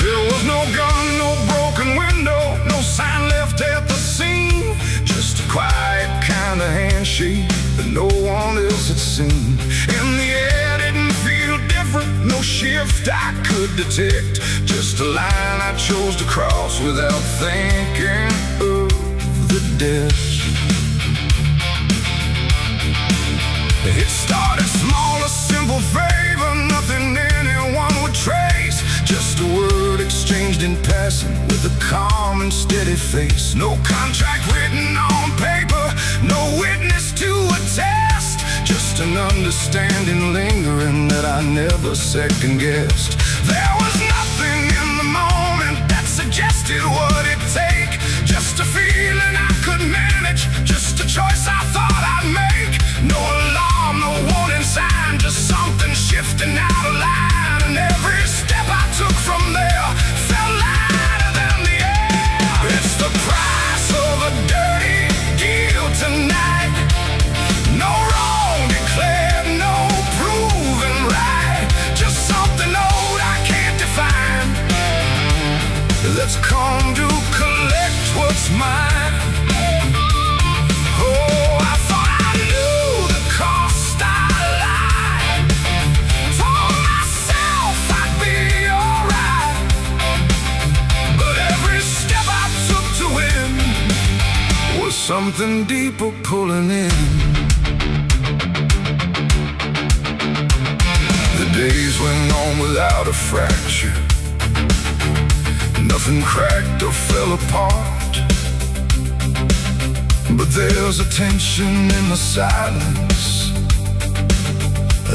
There was no gun, no broken window, no sign left at the scene, just a quiet kind of handshake that no one else had seen. And the air didn't feel different, no shift I could detect, just a line I chose to cross without thinking of the death. It started small, a simple favor, nothing anyone would trace, just a word exchanged in passing with a calm and steady face. No contract written on paper, no witness to attest, just an understanding lingering that I never second-guessed. There was nothing in the moment that suggested what it'd take, just a feeling I could manage, just a choice I thought I'd make. No alarm, no warning sign, just something shifting out of line. And every step I took from there felt lighter than the air. It's the price of a dirty deal tonight. No wrong declared, no proven right, just something old I can't define. Let's come to collect what's mine. Oh, I thought I knew the cost I lied, told myself I'd be alright, but every step I took to win was something deeper pulling in. The days went on without a fracture, nothing cracked or fell apart, but there's a tension in the silence,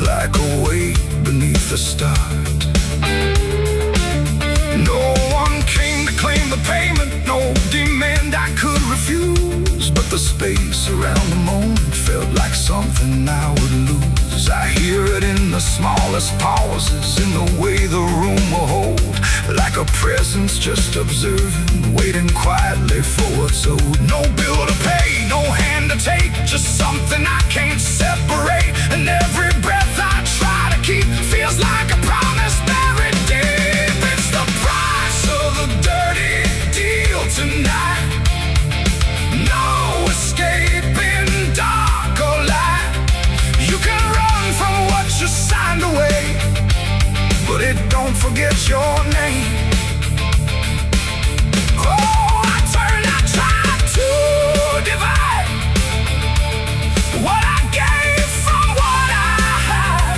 like a weight beneath the start. No one came to claim the payment, no demand I could refuse, but the space around the moment felt like something I would lose. I hear it in the smallest pauses, in the way the room will hold, like a presence just observing, waiting quietly for what's owed. No bill to pay, no hand to take, just something I can't separate. And every breath I try to keep feels like a promise buried deep. It's the price of a dirty deal tonight. No escaping dark or light. You can run from what you signed away, but it don't forget your name. Oh, I try to divide what I gave from what I had,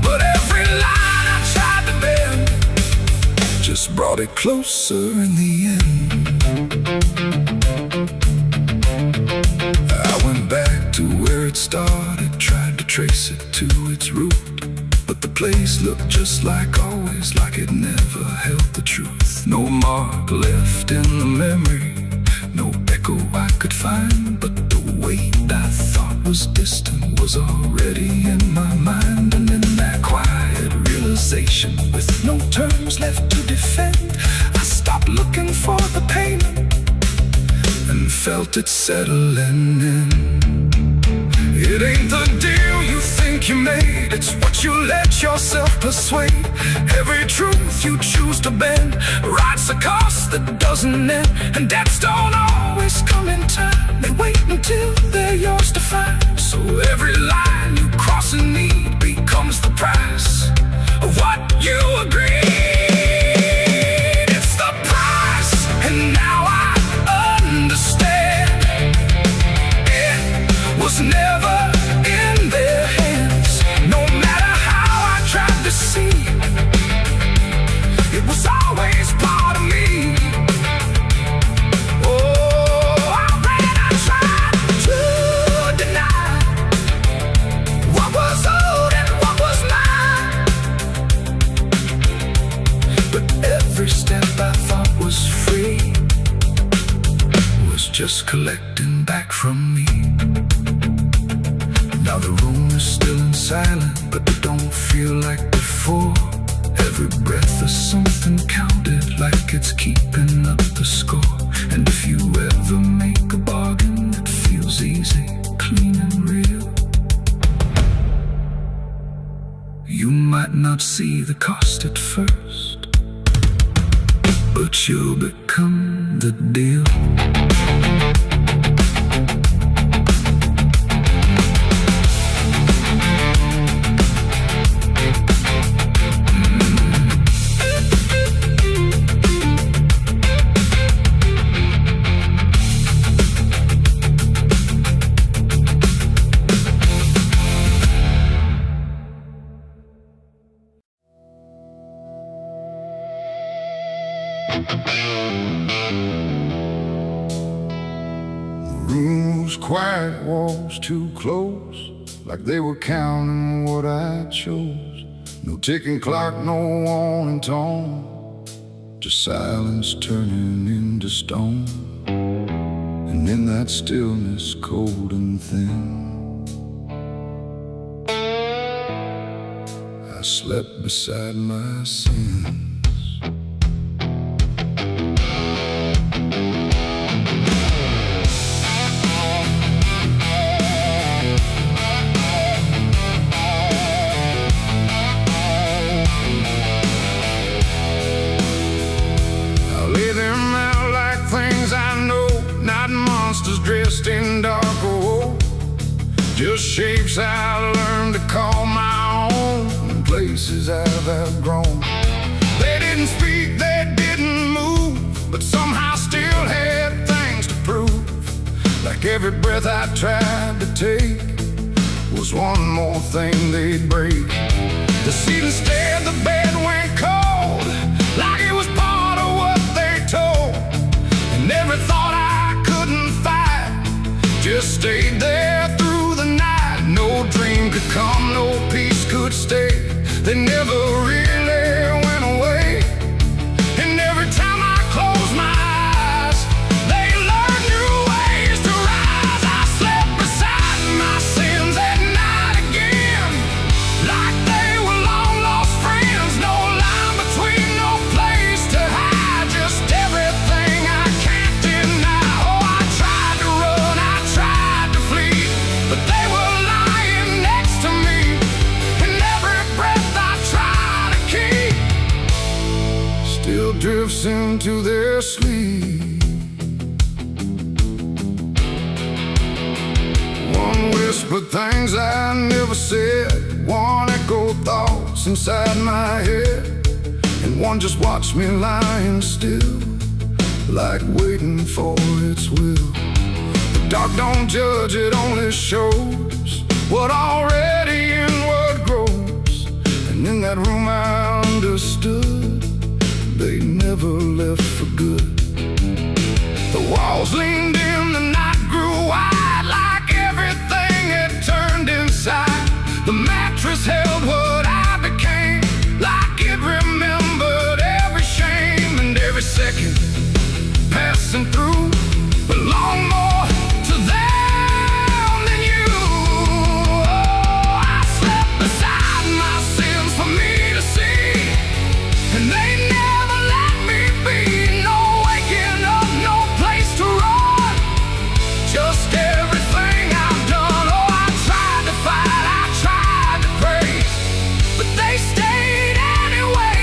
but every line I tried to bend just brought it closer in the end. I went back to where it started, tried to trace it to its root, but the place looked just like always, like it never held the truth. No mark left in the memory, no echo I could find, but the weight I thought was distant was already in my mind. And in that quiet realization, with no terms left to defend, I stopped looking for the payment and felt it settling in. It ain't the deal you think you made, it's what you let yourself persuade. Every truth you choose to bend writes a cost that doesn't end. And debts don't always come in time, they wait until they're yours to find. So every line you cross in need becomes the price of what you agreed. It's the price, and now I understand. It was never in their hands. No matter how I tried to see, it was always part of me. Oh, I tried to deny what was owed and what was mine, but every step I thought was free was just collecting back from me. Now the room is still and silent, but it don't feel like before. Every breath is something counted, like it's keeping up the score. And if you ever make a bargain that feels easy, clean and real, you might not see the cost at first, but you'll become the deal. Rooms quiet, walls too close, like they were counting what I chose. No ticking clock, no warning tone, just silence turning into stone. And in that stillness, cold and thin, I slept beside my sins. Dressed in dark gold, just shapes I learned to call my own, and places I've outgrown. They didn't speak, they didn't move, but somehow still had things to prove. Like every breath I tried to take was one more thing they'd break. The ceiling stared, the bed went cold, like it was part of what they told. And every thought I couldn't fight just stayed there through the night. No dream could come, no peace could stay. They never really went away. And every time I close my eyes, they learn new ways to rise. I slept beside my sins at night again, like they were long lost friends. No into their sleep. One whispered things I never said, one echoed thoughts inside my head, and one just watched me lying still, like waiting for its will. The dark don't judge, it only shows what already inward grows. And in that room I understood they never left for good. The walls leaned in, the night grew wide, like everything had turned inside. The mattress held what I became, like it remembered every shame and every second passing through belonged more to them than you. Oh, I slept beside my sins for me to see, and they never let me be. No waking up, no place to run, just everything I've done. Oh, I tried to fight, I tried to pray, but they stayed anyway.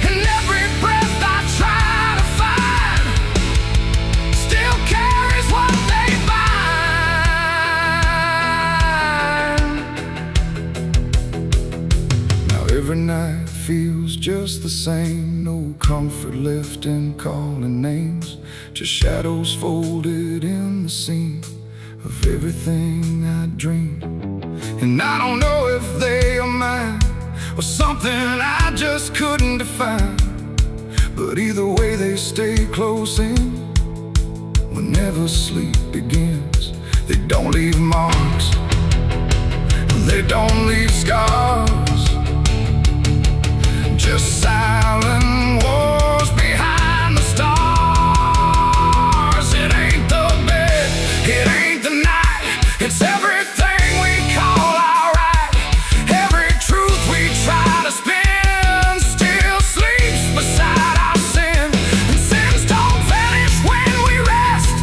And every breath I try to find still carries what they bind. Now every night feels just the same, no comfort left in calling names, just shadows folded in the seam of everything I dreamed. And I don't know if they are mine or something I just couldn't define, but either way they stay close in whenever sleep begins. They don't leave marks, they don't leave scars, just silent wars behind the stars. It ain't the bed, it ain't the night, it's everything we call our right. Every truth we try to spin still sleeps beside our sin. And sins don't vanish when we rest,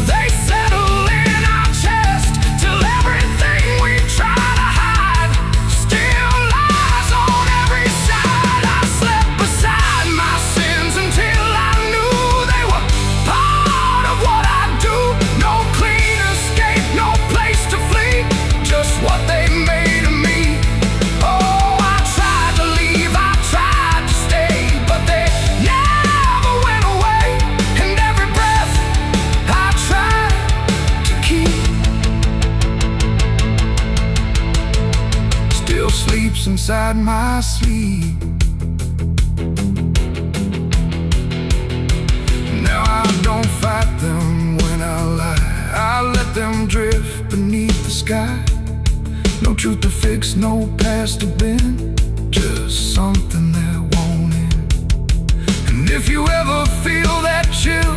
they settle in our chest till everything we try to hide still lies on every side. I slept beside my sins until I knew they were part of what I do. No clean escape, no place to flee, just what they made of me. Oh, I tried to leave, I tried to stay, but they never went away. And every breath I tried to keep still sleeps inside my sleep. Now I don't fight them when I lie, I let them drift beneath the sky. No truth to fix, no past to bend, just something that won't end. And if you ever feel that chill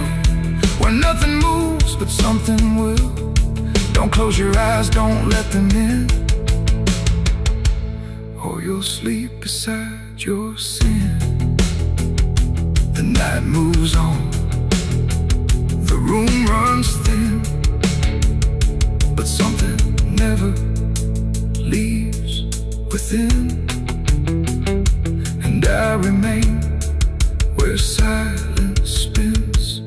where nothing moves but something will, don't close your eyes, don't let them in, or you'll sleep beside your sin. The night moves on, the room runs thin, but something never leaves within. And I remain where silence spins,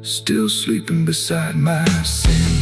still sleeping beside my sins.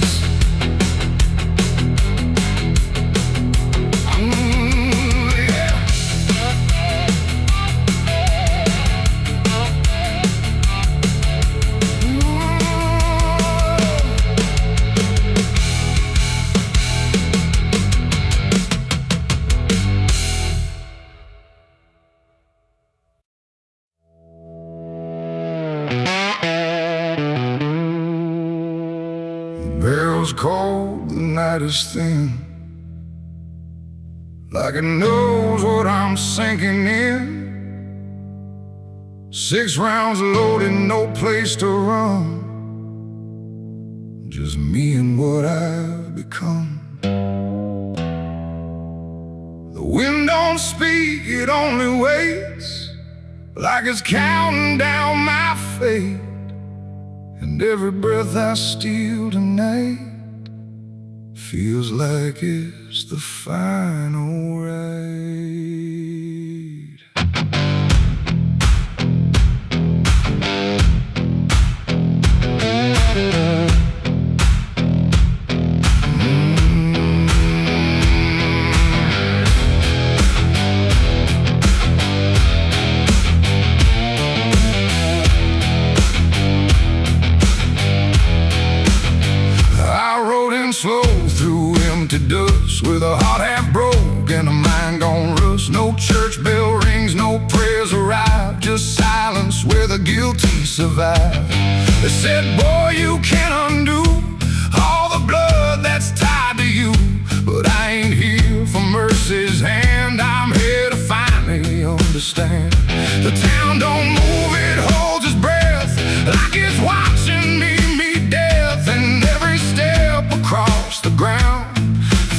Bell's cold, the night is thin, like it knows what I'm sinking in. 6 rounds loaded, no place to run, just me and what I've become. The wind don't speak, it only waits, like it's counting down my fate. And every breath I steal tonight feels like it's the final ride. lips with a heart half broke and a mind gone rust. No church bell rings, no prayers arrive, just silence where the guilty survive. They said, boy, you can't undo all the blood that's tied to you. But I ain't here for mercy's hand, I'm here to finally understand. The town don't move, it holds its breath like it's watching me meet death. And every step across the ground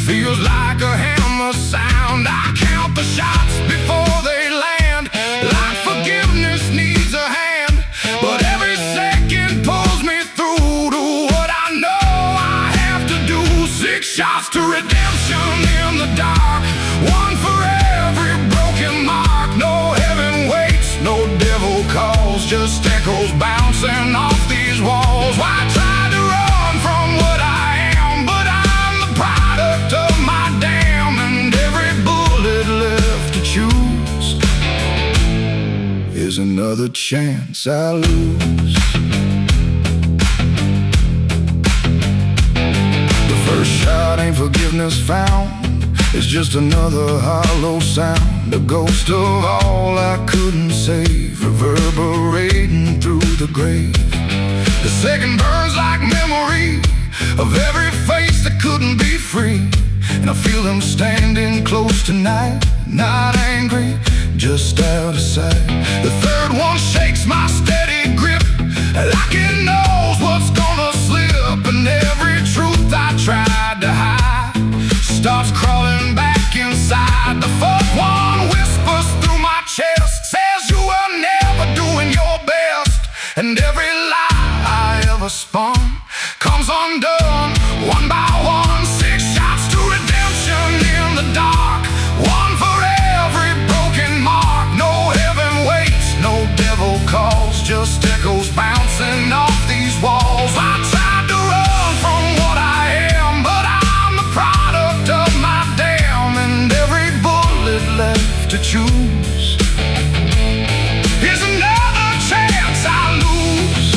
feels like a hammer sound. I count the shots before they land, like forgiveness needs a hand. But every second pulls me through to what I know I have to do. 6 shots to redemption in the dark, one for every broken mark. No heaven waits, no devil calls, just echoes bouncing off these walls. Why try to run from what I am? But I'm the product of my damn, and every bullet left to choose is another chance I lose. The first shot ain't forgiveness found, it's just another hollow sound, a ghost of all I couldn't save, reverberating through the grave. The second burns like memory of every face that couldn't be free, and I feel them standing close tonight, not angry, just out of sight. The third one shakes my steady grip like it knows what's gonna slip, and every truth I tried to hide starts crawling back inside. The fourth one whispers through my chest, says you were never doing your best, and every lie I ever spun comes undone one by one. 6 shots to redemption in the dark, one for every broken mark. No heaven waits, no devil calls, just echoes bouncing off these walls. I tried to run from what I am, but I'm the product of my damn, and every bullet left to choose is another chance I lose.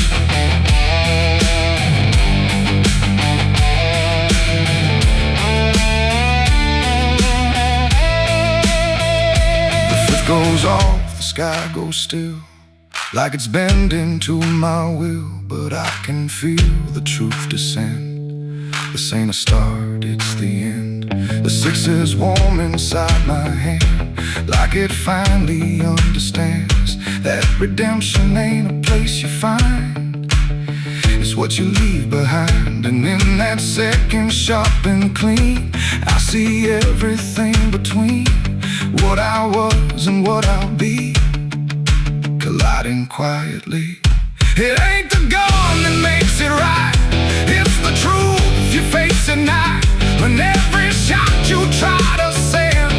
The fifth goes off, the sky goes still, like it's bending to my will, but I can feel the truth descend. This ain't a start, it's the end. The 6 is warm inside my hand, like it finally understands that redemption ain't a place you find, it's what you leave behind. And in that second sharp and clean, I see everything between what I was and what I'll be, colliding quietly. It ain't the gun that makes it right, it's the truth you face at night. When every shot you try to send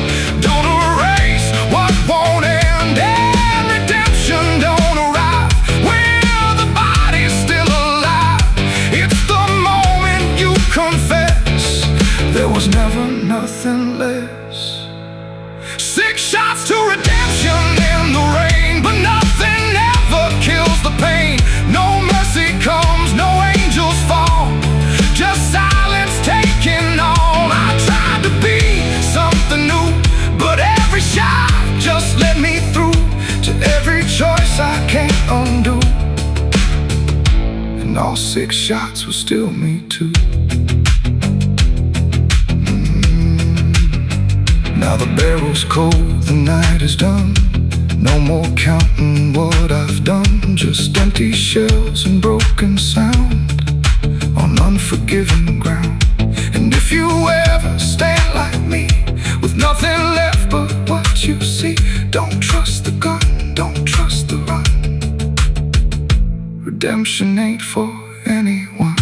don't erase what won't end, and redemption don't arrive when the body's still alive. It's the moment you confess there was never nothing less. 6 shots to redemption in the rain, but nothing ever kills the pain. No mercy comes, no angels fall, just silence taking all. I tried to be something new, but every shot just led me through to every choice I can't undo, and all 6 shots were still me too. Now the barrel's cold, the night is done, no more counting what I've done, just empty shells and broken sound on unforgiving ground. And if you ever stand like me with nothing left but what you see, don't trust the gun, don't trust the run. Redemption ain't for anyone.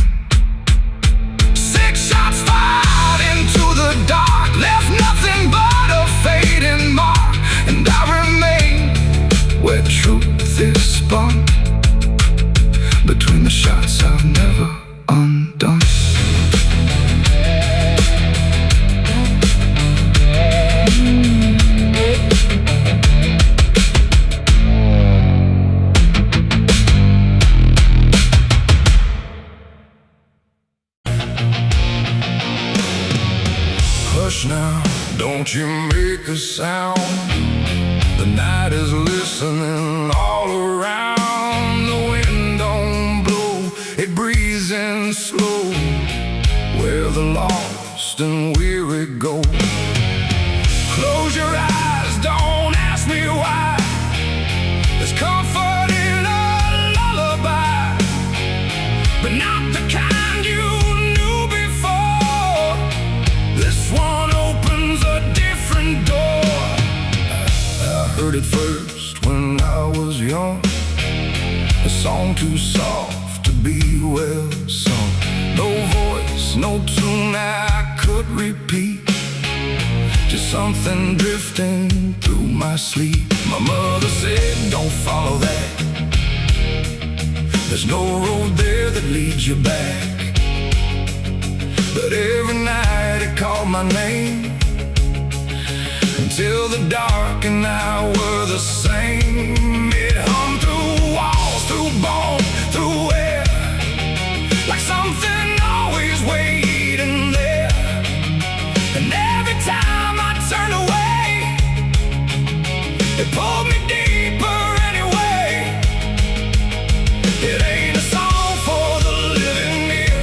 6 shots fired into the dark, left nothing but a fading mark, and I remain where truth is spun, between the shots I've never undone. Don't you make a sound. The night is listening all around. The wind don't blow, it breathes in slow, where the lost and weary go. Close your eyes, don't ask me why. There's comfort in a lullaby, but not the kind you knew before. This one opens a different door. I heard it first when I was young, a song too soft to be well sung. No voice, no tune I could repeat, just something drifting through my sleep. My mother said, don't follow that. There's no road there that leads you back. But every night it called my name, until the dark and I were the same. It hummed through walls, through bone, through air, like something always waiting there. And every time I turned away, it pulled me deeper anyway. It ain't a song for the living ear,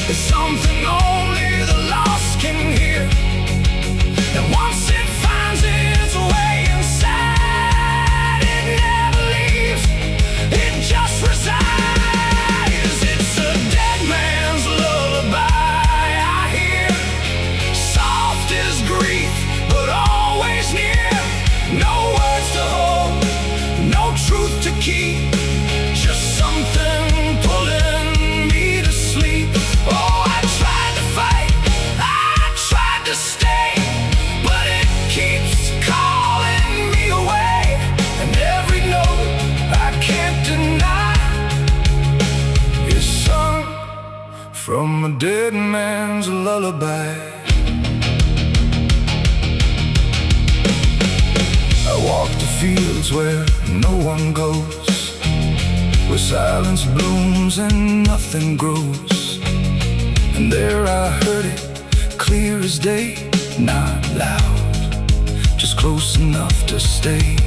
it's something only the lost can hear. And once it finds its way inside, it never leaves, it just resides. It's a dead man's lullaby I hear, soft as grief, but always near. No words to hold, no truth to keep, just something pulling me to sleep. Oh, I tried to fight, I tried to stay, but it keeps calling me away. And every note I can't deny is sung from a dead man's lullaby. I walk the fields where no one goes, where silence blooms and nothing grows. And there I heard it, clear as day, not loud, just close enough to stay.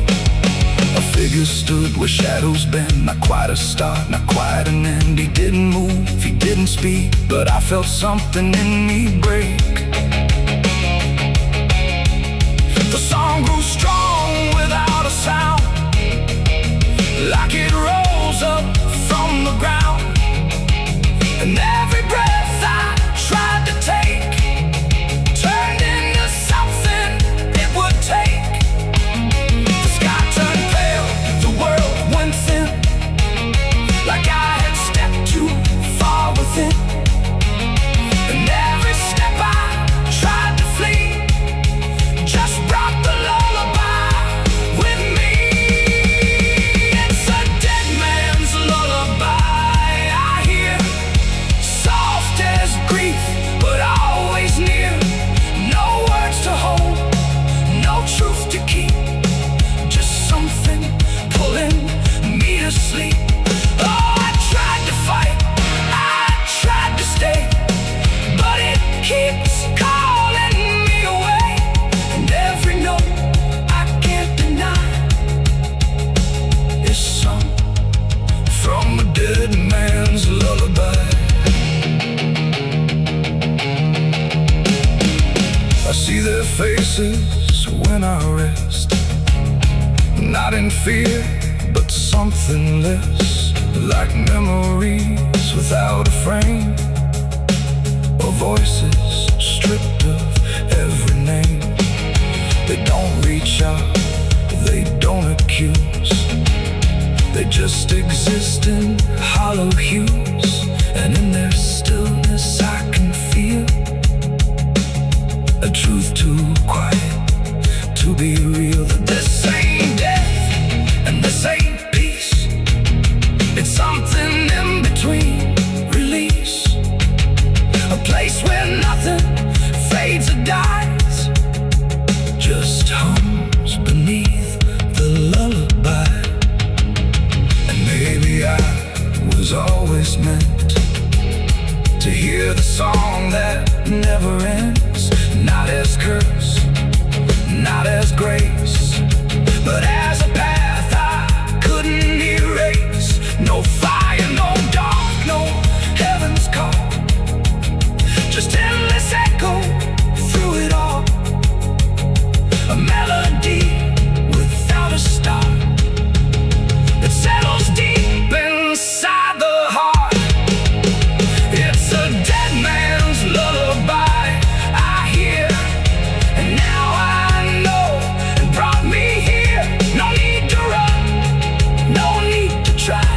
A figure stood where shadows bend, not quite a start, not quite an end. He didn't move, he didn't speak, but I felt something in me break. The song grew strong without a sound, like it rose up from the ground. And every breath I tried to take turned into something it would take. The sky turned pale, the world went thin, like I had stepped too far within. And every step I tried to flee just brought the lullaby with me. It's a dead man's lullaby I hear, soft as grief, but always near. No words to hold, no truth to keep, just something pulling me to sleep. Oh, I tried to fight, I tried to stay, but it keeps calling me away. And every note I can't deny is sung from a dead man's lullaby. I see their faces when I rest, not in fear, but something less, like memories without a frame, or voices stripped of every name. They don't reach out, they don't accuse, they just exist in hollow hues. And in their stillness I can feel a truth too quiet to be real. That this ain't death and this ain't peace, it's something in between. Release, a place where nothing fades or dies, just hums beneath the lullaby. And maybe I was always meant to to hear the song that never ends. Not as curse, not as grace, but as a path I couldn't erase. No fire, no dark, no heaven's call, just endless echo through it all. A melody without a start that settles deep inside the heart. It's a dead man's lullaby I hear, and now I know it brought me here. No need to run, no need to try.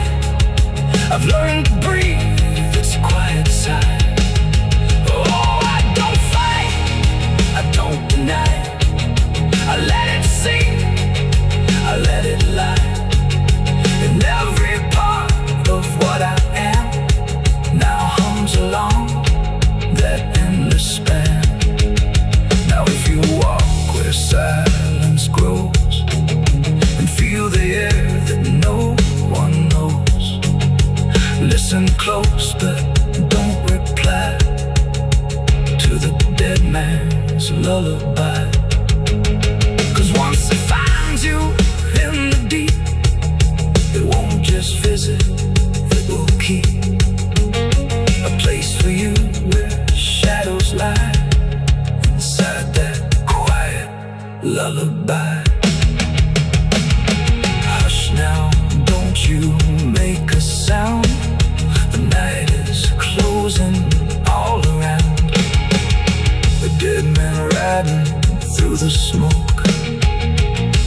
I've learned to breathe its quiet side. Oh, I don't fight, I don't deny. I let it sing, I let it lie. And every part of what I am now hums along that endless span. Now if you walk where silence grows and feel the air that no one knows, listen close but don't reply to the dead man's lullaby. Once it finds you in the deep, it won't just visit, it will keep a place for you where shadows lie inside that quiet lullaby. Hush now, don't you make a sound. The night is closing all around. The dead man riding through the smoke.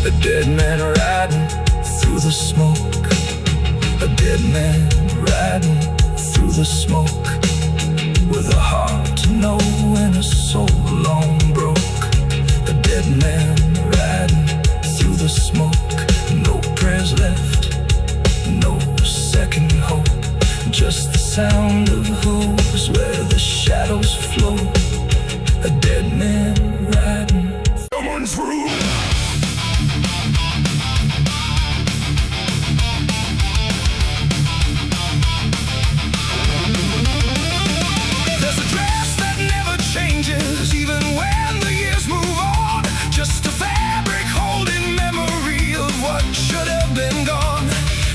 A dead man riding through the smoke. A dead man riding through the smoke, with a heart to know and a soul long broke. A dead man riding through the smoke. No prayers left, no second hope, just the sound of hooves where the shadows flow. A dead man riding someone's room. Even when the years move on, just a fabric holding memory of what should have been gone.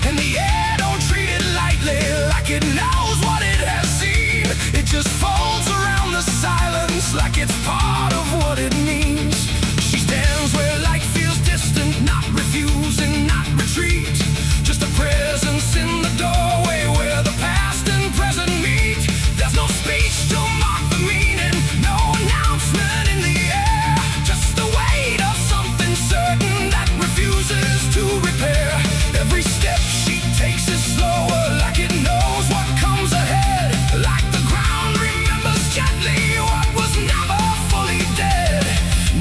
And the air don't treat it lightly, like it knows what it has seen. It just folds around the silence like it's part of what it means. She stands where light feels distant, not refusing, not retreat, just a presence in the doorway where the past and present meet. There's no speech to mark the meaning, no announcement in the air, just the weight of something certain that refuses to repair. Every step she takes is slower, like it knows what comes ahead, like the ground remembers gently what was never fully dead.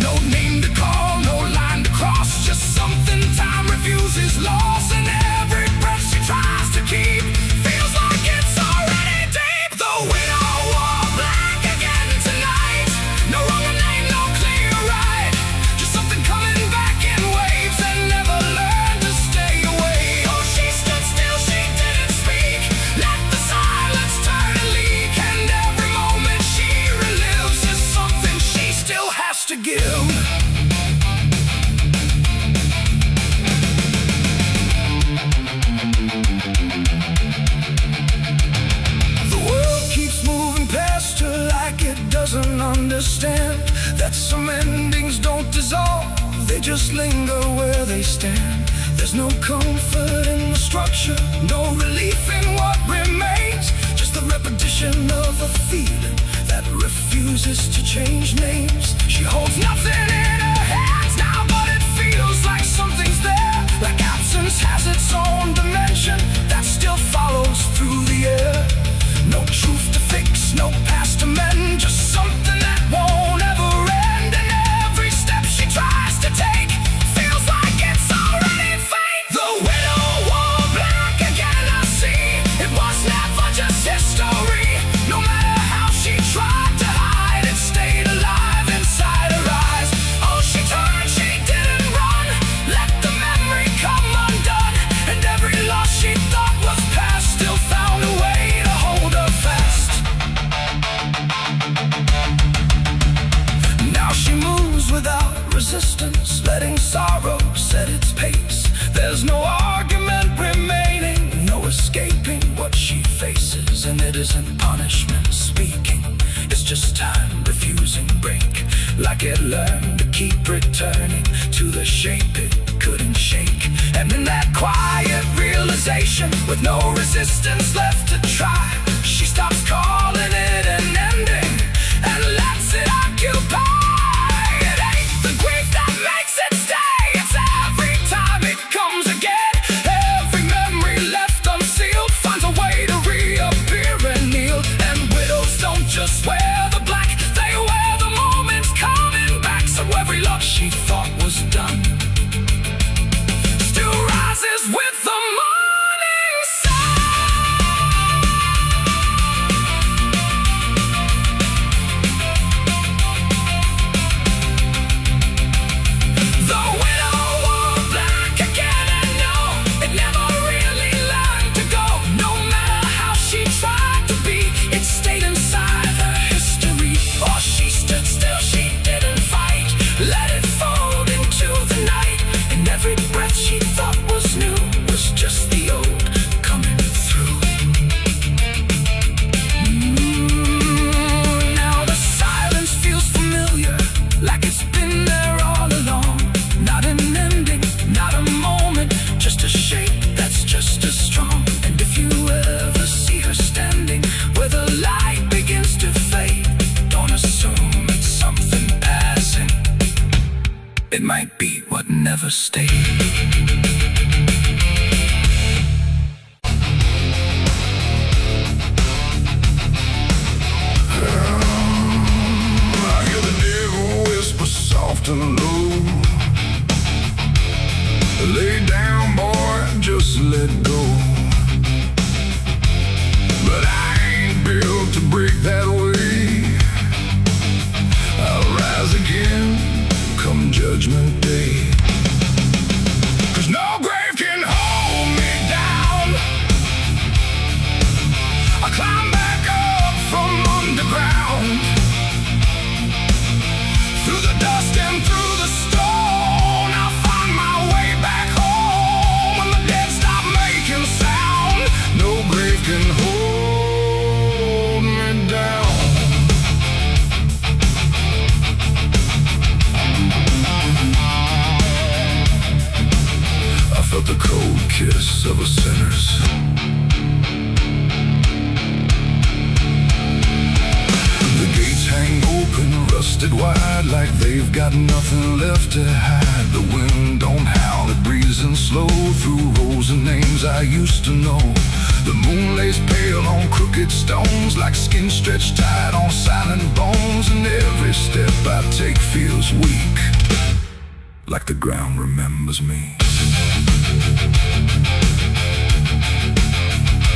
No name to call, no line to cross, just something time refuses loss. And every breath she tries to keep feels like it's already deep. The widow wore black again tonight. No wrong name, no clear right, just something coming back in waves and never learned to stay away. Oh, she stood still, she didn't speak, let the silence turn and leak. And every moment she relives is something she still has to give. The world keeps moving past her like it doesn't understand that some endings don't dissolve, they just linger where they stand. There's no comfort in the structure, no relief in what remains, just the repetition of a feeling that refuses to change names. She holds nothing in her hands now, but it feels like something's there, like absence has its own dimension that still follows through the air. No truth to fix, no past to mend, just something that won't ever end. And every step she tries to take feels like it's already fate. The widow wore black again, I see. It was never just history. No matter how she tried to hide, it stayed alive inside her eyes. isn't punishment speaking, it's just time refusing break. Like it learned to keep returning to the shape it couldn't shake. And in that quiet realization, with no resistance left to try, she stops calling it an ending and lets it occupy. It ain't the grief that makes it stay, it's every time it comes again. Every memory left unsealed finds a way to reappear and kneel. And widows don't just wear the black, they wear the moments coming back. So every love she thought was done still rises with the morning sun. The widow wore black again, and no, it never really learned to go. No matter how she tried to be, it stayed inside her history. Or she stood still, she didn't fight, let it fold into the night. And every breath she thought was new was just the old coming through. Now the silence feels familiar, like it's been there all along. Not an ending, not a moment, just a shape that's just as strong. And if you ever see her standing where the light begins to fade, don't assume it's something passing, it might be what never stayed. I hear the devil whisper soft and low. Lay down, boy, just let go. But I ain't built to break that way. I'll rise again come Judgment Day. 'Cause no grave can hold me down. I climb back up from underground, through the dust and through the stone. I'll find my way back home when the dead stop making sound. No grave can hold me down. I felt the cold kiss of a sinner's. The gates hang open, rusted wide, like they've got nothing left to hide. The wind don't howl, it breathes in slow through rows of names I used to know. The moon lays pale on crooked stones, like skin stretched tight on silent bones. And every step I take feels weak, like the ground remembers me.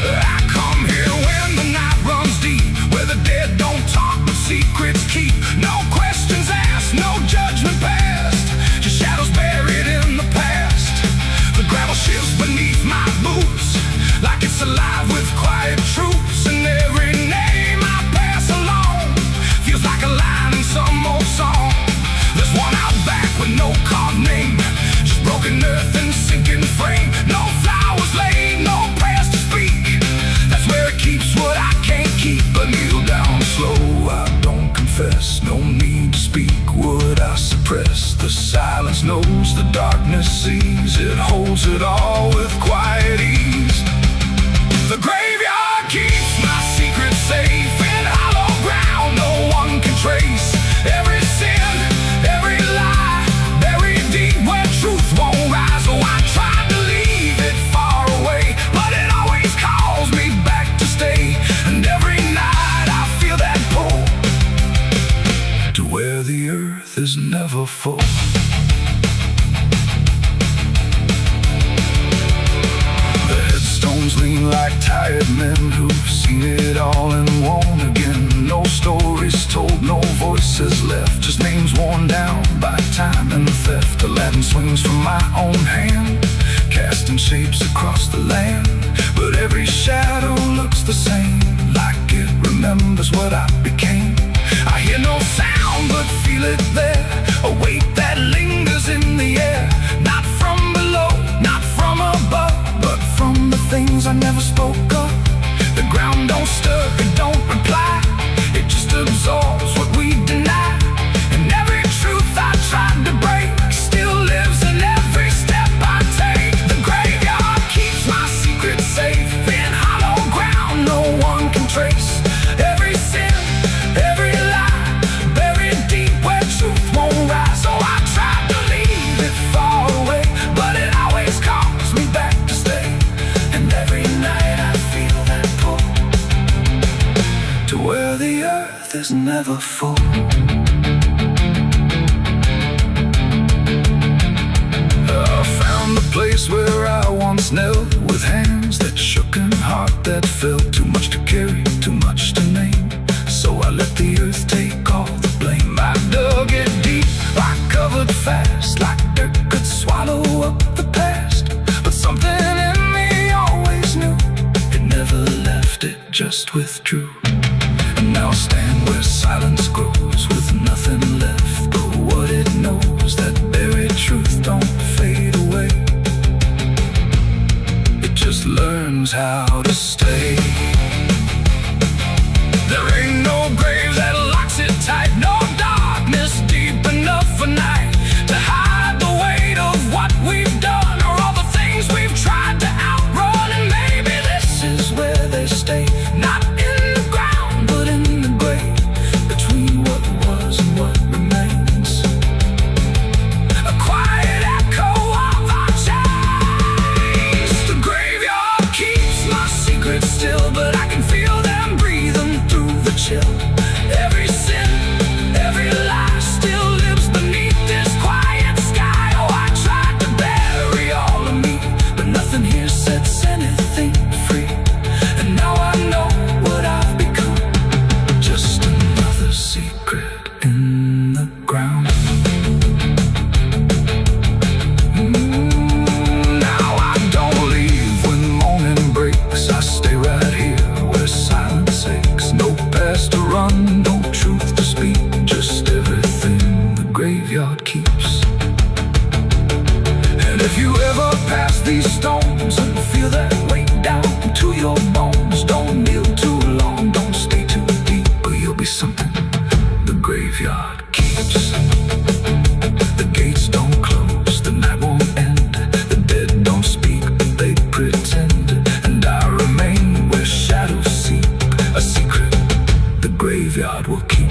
I come here when the night runs deep, where the dead don't talk but secrets keep. No questions asked, no judgment passed, just shadows buried in the past. The gravel shifts beneath my boots, like it's alive with quiet troops. And every name I pass along feels like a line in some old song. There's one out back with no carved name, just broken earth and sinking frame. No flowers laid, no prayers to speak, that's where it keeps what I can't keep. But kneel down slow, I don't confess, no need to speak what I suppress. The silence knows, the darkness sees, it holds it all with quiet ease. The graveyard keeps my secret safe in hollow ground no one can trace. Every sin, every lie, buried deep where truth won't rise. Oh, I tried to leave it far away, but it always calls me back to stay. And every night I feel that pull to where the earth is never full. The headstones lean like tired men who've seen it all and won't again. No stories told, no voices left, just names worn down by time and theft. The Latin swings from my own hand, casting shapes across the land. But every shadow looks the same, like it remembers what I became. I hear no sound but feel it there, a weight that lingers in the air. Not from below, not from above, but from the things I never spoke of. The ground ground don't stir, it don't reply. It just absorbs what we deny. And every truth I tried to break still lives in every step I take. The graveyard keeps my secrets safe in hollow ground no one can trace. Every sin, every lie, buried deep where truth won't rise. So I tried to leave it far away, but it always calls me back to stay. And every night I feel that pull to where the earth is never full. I found the place where I once knelt, with hands that shook and heart that felt. Too much to carry, too much to name, so I let the earth take all the blame. I dug it deep, I covered fast, like dirt could swallow up the past. But something in me always knew it never left, it just withdrew. And now I stand where silence grows, with nothing left but what it knows. That buried truth don't fade away, it just learns how to stay. There ain't no grave that locks it tight, no darkness deep enough for night to hide the weight of what we've done, or all the things we've tried to outrun. And maybe this is where they stay, not in the ground but in the grave, between what was and what remains. A quiet echo of our chains. The graveyard keeps my secrets still, but I can feel them breathing through the chill. Every sin, every lie still lives beneath this quiet sky. Oh, I tried to bury all of me, but nothing here sets anything free. And now I know what I've become, just another secret in the ground. Now I don't leave when morning breaks, I stay right here where silence aches. No past to run, no truth to speak, just everything the graveyard keeps. And if you ever pass these stones and feel that weight down to your bones, don't kneel too long, don't stay too deep, or you'll be something the graveyard keeps. The gates don't close, the night won't end, the dead don't speak, but they pretend. And I remain where shadows seep, a secret the graveyard will keep.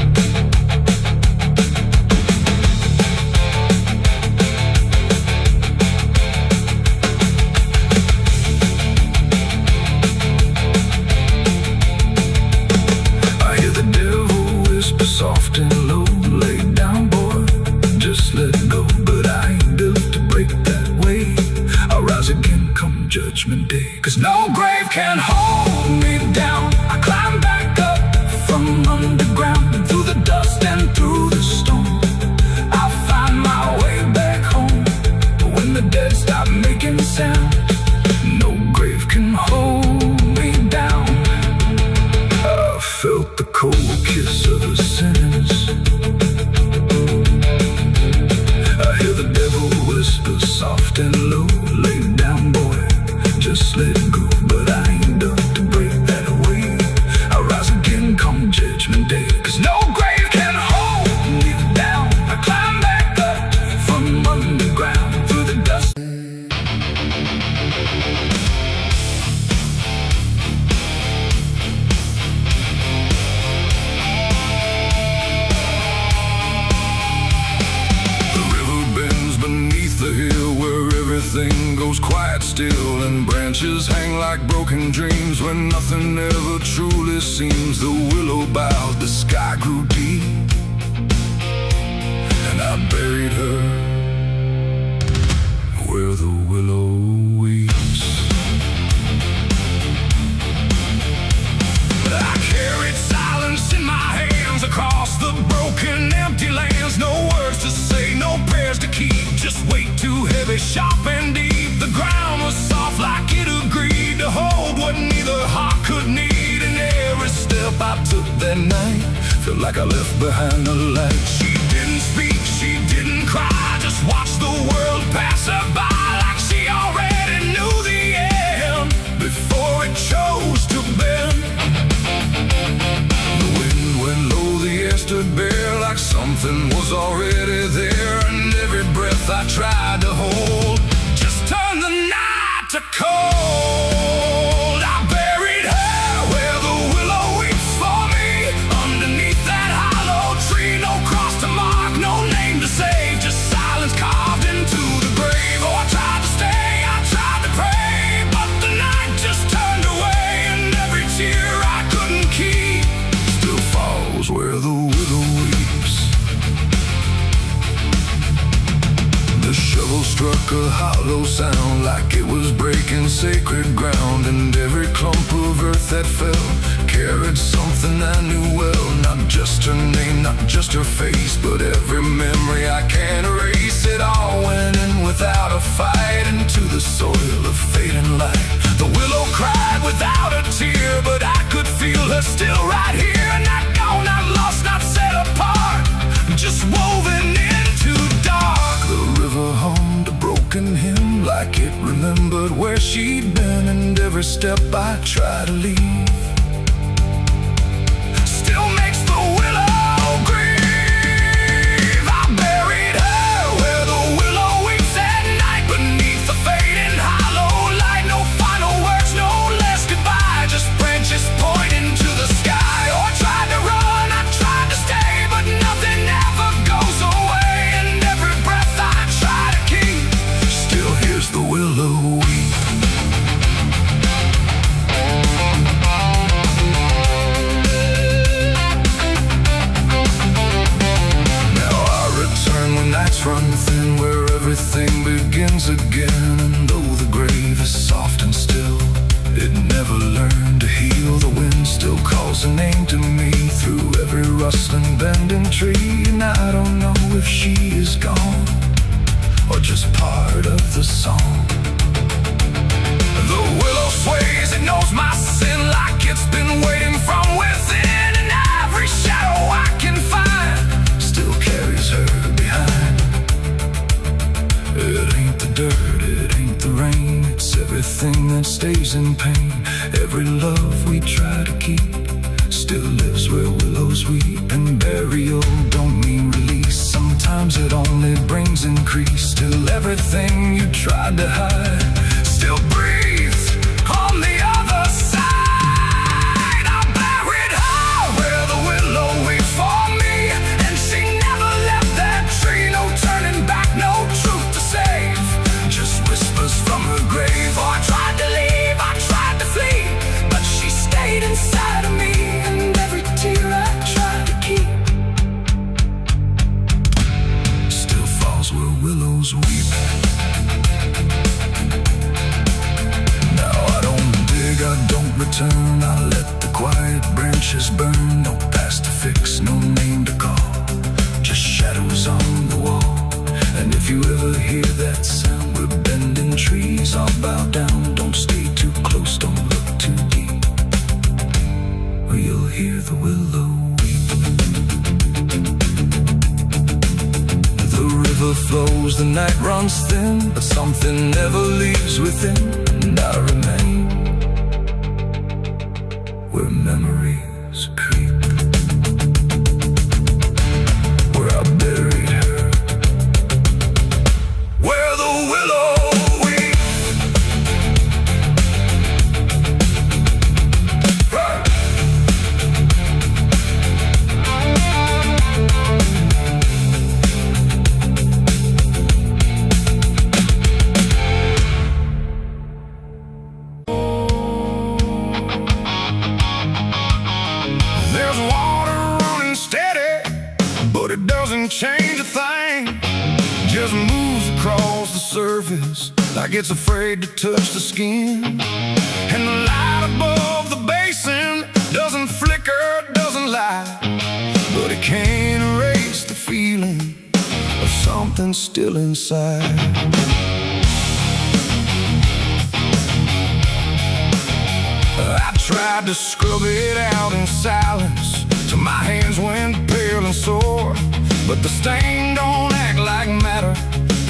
I hear the devil whisper soft and low, lay down boy, just let go. But I ain't built to break that way, I'll rise again come judgment day. Cause no grave can hold me down, I climb back up from underground, through the dust and through the storm. I'll find my way back home, but when the dead stop making sound, no grave can hold me down. I felt the cold kiss of the sinners, I hear the devil whisper soft and low, lay down boy, just let go. But I ain't done to break that way, I'll rise again come judgment day. Cause no grave can hold me down, I climb back up from underground, through the dust. The river bends beneath the hill, where everything goes quiet still, and branches hang like broken dreams when nothing ever truly seems. The willow bowed, the sky grew deep, and I buried her where the willow weeps. I carried silence in my hands across the broken empty lands. No words to say, no prayers to keep, just weight too heavy, sharp and deep. The ground was soft like it agreed to hold what neither heart could need. And every step I took that night felt like I left behind a light. She didn't speak, she didn't cry, just watched the world pass her by, like she already knew the end before it chose to bend. willow sound like it was breaking sacred ground. And every clump of earth that fell carried something I knew well. Not just her name, not just her face, but every memory I can't erase. It all went in without a fight into the soil of fading light. The willow cried without a tear, but I could feel her still right here. Not gone, not lost, not set apart, just woven into dark. The river hummed a broken hymn like it remembered where she'd been. And every step I try to leave still makes the willow grieve. I buried her where the willow weeps at night, beneath the fading hollow light. No final words, no less goodbye, just branches pointing to the sky. Oh, I tried to run, I tried to stay, but nothing ever goes away. And every breath I try to keep still hears the willow weep. Run thin where everything begins again. And though the grave is soft and still, it never learned to heal. The wind still calls a name to me through every rustling bending tree. And I don't know if she is gone or just part of the song. The willow sways, it knows my sin like it's been waiting from within. And every shadow I can find still carries her behind. It ain't the dirt, it ain't the rain, it's everything that stays in pain. Every love we try to keep still lives where willows weep. And burial don't mean release, sometimes it only brings increase. Till everything you tried to hide still breathes on the other side. I buried her where the willow weeps for me, and she never left that tree. No turning back, no truth to save, just whispers from her grave. Oh, I tried to leave, I tried to flee, but she stayed inside of me. And every tear I tried to keep still falls where willows weep. Now I don't dig, I don't return, I let the quiet branches burn. No past to fix, no name to call, just shadows on the wall. And if you ever hear that sound, we're bending trees, I'll bow down. Don't stay too close, don't look too deep, or you'll hear the willow weep. The river flows, the night runs thin, but something never leaves within. And I remain where memories creep, where I buried her, where the willow weep. Hey! There's water running steady, but it doesn't change a thing. Just moves across the surface like it's afraid to touch the skin. And the light above the basin doesn't flicker, doesn't lie, but it can't erase the feeling of something still inside. I tried to scrub it out in silence till my hands went pale and sore, but the stain don't act like matter,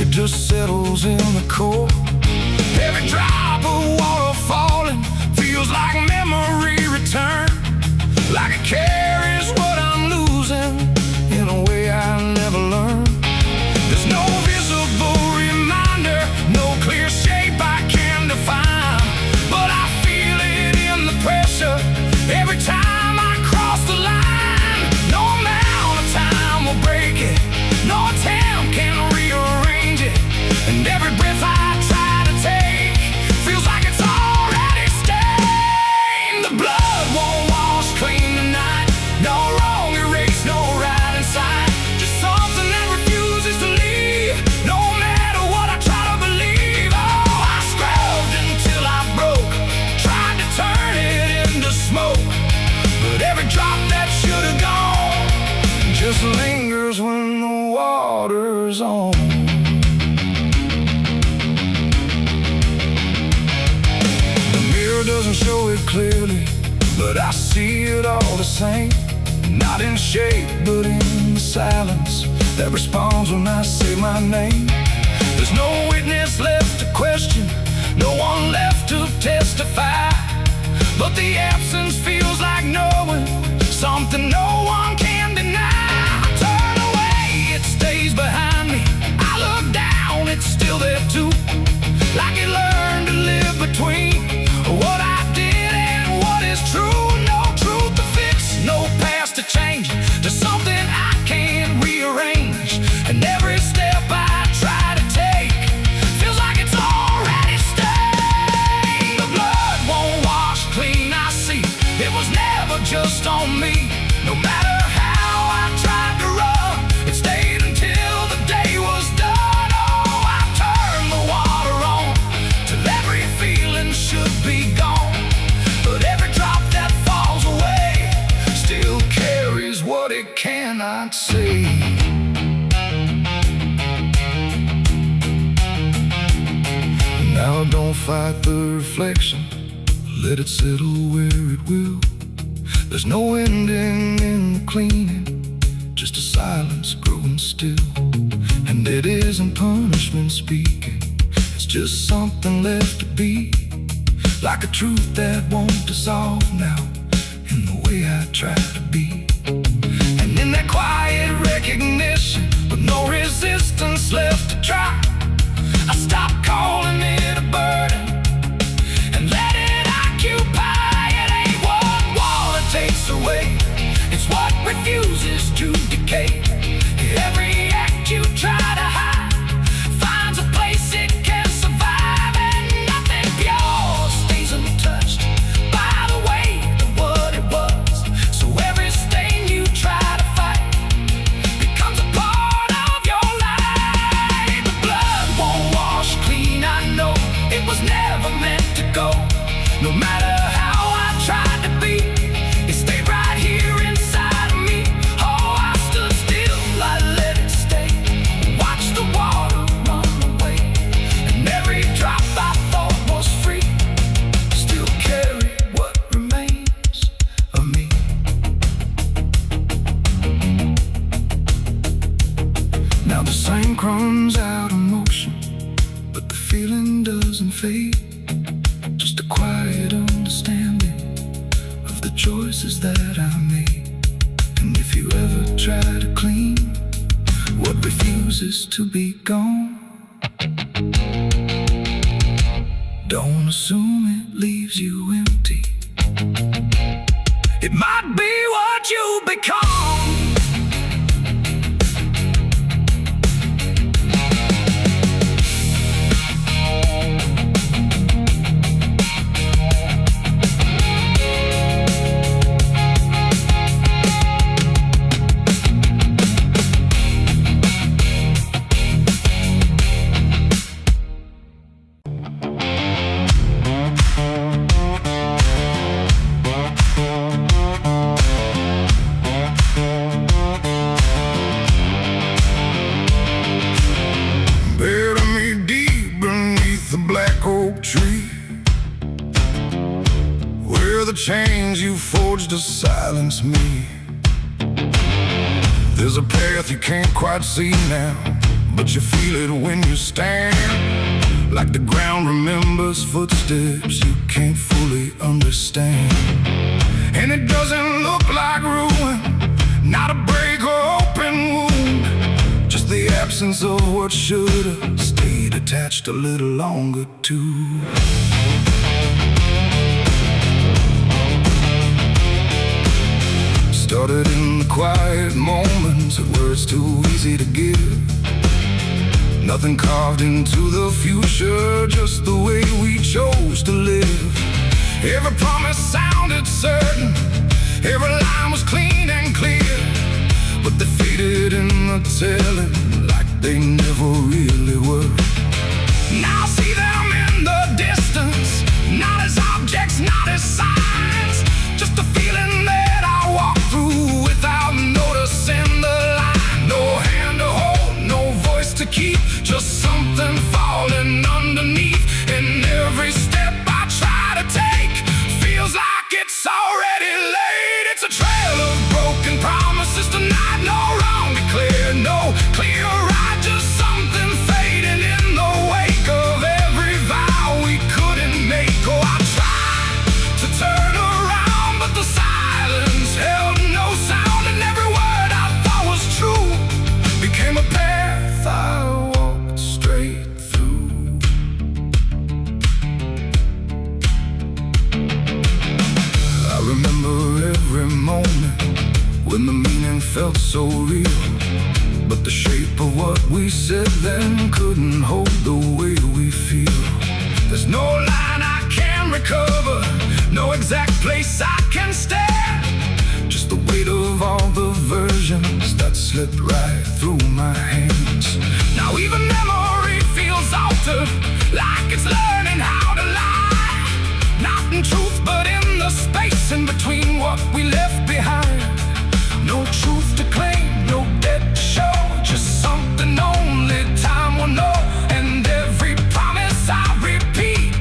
it just settles in the core. Every drop of water falling feels like memory return, like it carries what I'm losing in a way I never learned. There's no visible reminder, no clear shape I can define, but I feel it in the pressure every time I cross the line. No amount of time will break it, no attempt can rearrange it. And every breath I try to take feels like it's all water's on. The mirror doesn't show it clearly, but I see it all the same. Not in shape, but in the silence that responds when I say my name. There's no witness left to question, no one left to testify, but the absence feels like knowing something no one can deny. I turn away, it stays behind me. I look down, it's still there too, like it learned to live between what I did and what is true. No truth to fix, no past to change, there's something I can't rearrange. And every step I try to take feels like it's already stained. The blood won't wash clean, I see it was never just on me. No matter how I tried to run, it stayed until the day was done. Oh, I turned the water on till every feeling should be gone, but every drop that falls away still carries what it cannot see. Now don't fight the reflection, let it settle where it will. There's no ending in the cleaning, just a silence growing still. And it isn't punishment speaking, it's just something left to be, like a truth that won't dissolve now in the way I try to be. And in that quiet recognition, with no resistance left to try, I stop calling it a burden and let it occupy. It ain't what wall it takes away, it's what refuses to decay. Every act you try to hide finds a place it can survive, and nothing pure stays untouched by the weight of what it was. So every stain you try to fight becomes a part of your life. The blood won't wash clean, I know it was never meant to go. No matter how I tried to be, it stayed right here inside of me. Oh, I stood still, I let it stay, watched the water run away, and every drop I thought was free still carried what remains of me. Now the sink runs out of motion, but the feeling doesn't fade, just a quiet understanding of the choices that I made. And if you ever try to clean what refuses to be gone, don't assume it leaves you empty. It might be what you become. Tree where the chains you forged to silence me. There's a path you can't quite see now, but you feel it when you stand, like the ground remembers footsteps you can't fully understand. And it doesn't look like ruin, not a break or open wound, just the absence of what should've stayed attached a little longer too. Started in the quiet moments where it's too easy to give. Nothing carved into the future, just the way we chose to live. Every promise sounded certain, every line was clean and clear, but they faded in the telling like they never really were. Now I see them in the distance, not as objects, not as signs, just a feeling that I walk through without noticing the line. No hand to hold, no it's already late. It's a trail of broken promises tonight. No wrong declared, no clear right, just something fading in the wake of every vow we couldn't make. Oh, I tried to turn around, but the silence held no sound, and every word I thought was true became a path I walked straight through. I remember every moment when the meaning felt so real, but the shape of what we said then couldn't hold the way we feel. There's no line I can recover, no exact place I can stand, just the weight of all the versions that slipped right through my hands. Now even memory feels altered, like it's learning how to lie, not in truth but in the space in between what we left behind. No truth to claim, no debt to show, just something only time will know. And every promise I repeat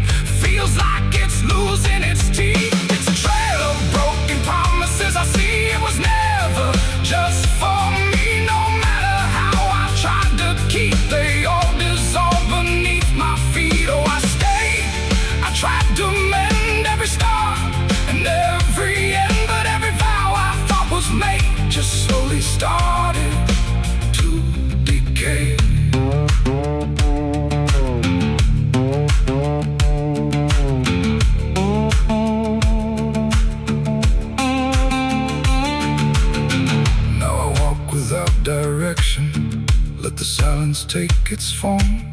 feels like it's losing its teeth. It's a trail of broken promises I see. It was never just for me. No matter how I tried to keep, they all dissolved beneath my feet. Oh, I stayed, I tried to mend every star and every end, but every vow I thought was made just slowly started to decay. Now I walk without direction, let the silence take its form.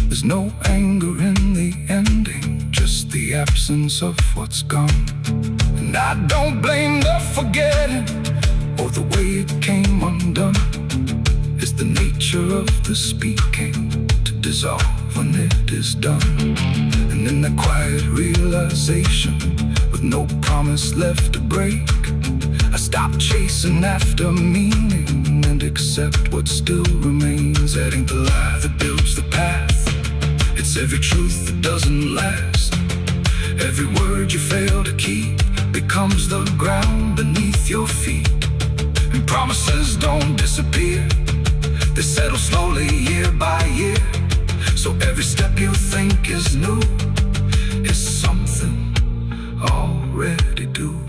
There's no anger in the ending, just the absence of what's gone. And I don't blame the forgetting or the way it came undone. It's the nature of the speaking to dissolve when it is done. And in the quiet realization, with no promise left to break, I stop chasing after meaning and accept what still remains. Adding the lie that builds the path, it's every truth that doesn't last. Every word you fail to keep becomes the ground beneath your feet. And promises don't disappear, they settle slowly year by year. So every step you think is new is something already due.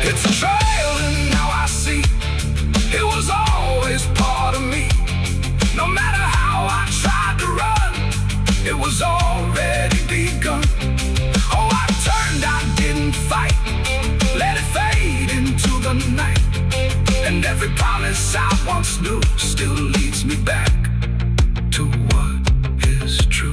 It's a trail and now I see it was always part of me. No matter how I tried to run, it was already begun. Oh, I turned, I didn't fight, let it fade into the night. And every promise I once knew still leads me back to what is true.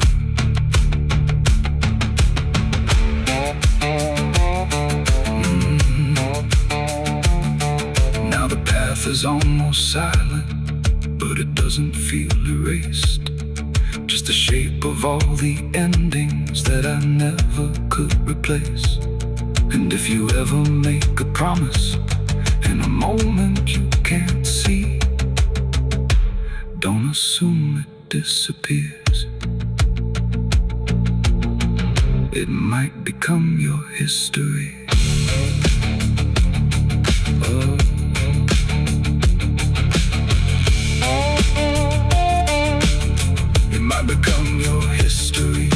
Now the path is almost silent, but it doesn't feel erased. Just the shape of all the endings that I never could replace. And if you ever make a promise in a moment you can't see, don't assume it disappears. It might become your history. Oh. It might become your history.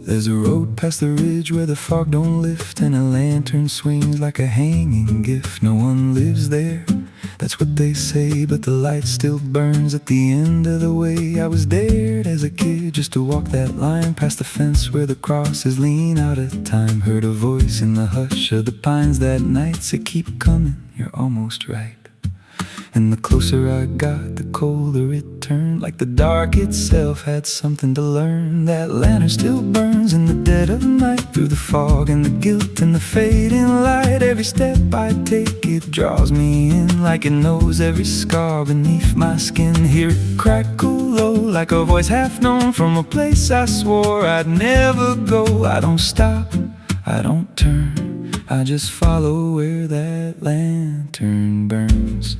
There's a road past the ridge where the fog don't lift, and a lantern swings like a hanging gift. No one lives there, that's what they say, but the light still burns at the end of the way. I was dared as a kid just to walk that line past the fence where the crosses lean out of time. Heard a voice in the hush of the pines that night say, keep coming, you're almost right. And the closer I got, the colder it turned, like the dark itself had something to learn. That lantern still burns in the dead dead of night, through the fog and the guilt and the fading light. Every step I take, it draws me in, like it knows every scar beneath my skin. Hear it crackle low, like a voice half known, from a place I swore I'd never go. I don't stop, I don't turn, I just follow where that lantern burns.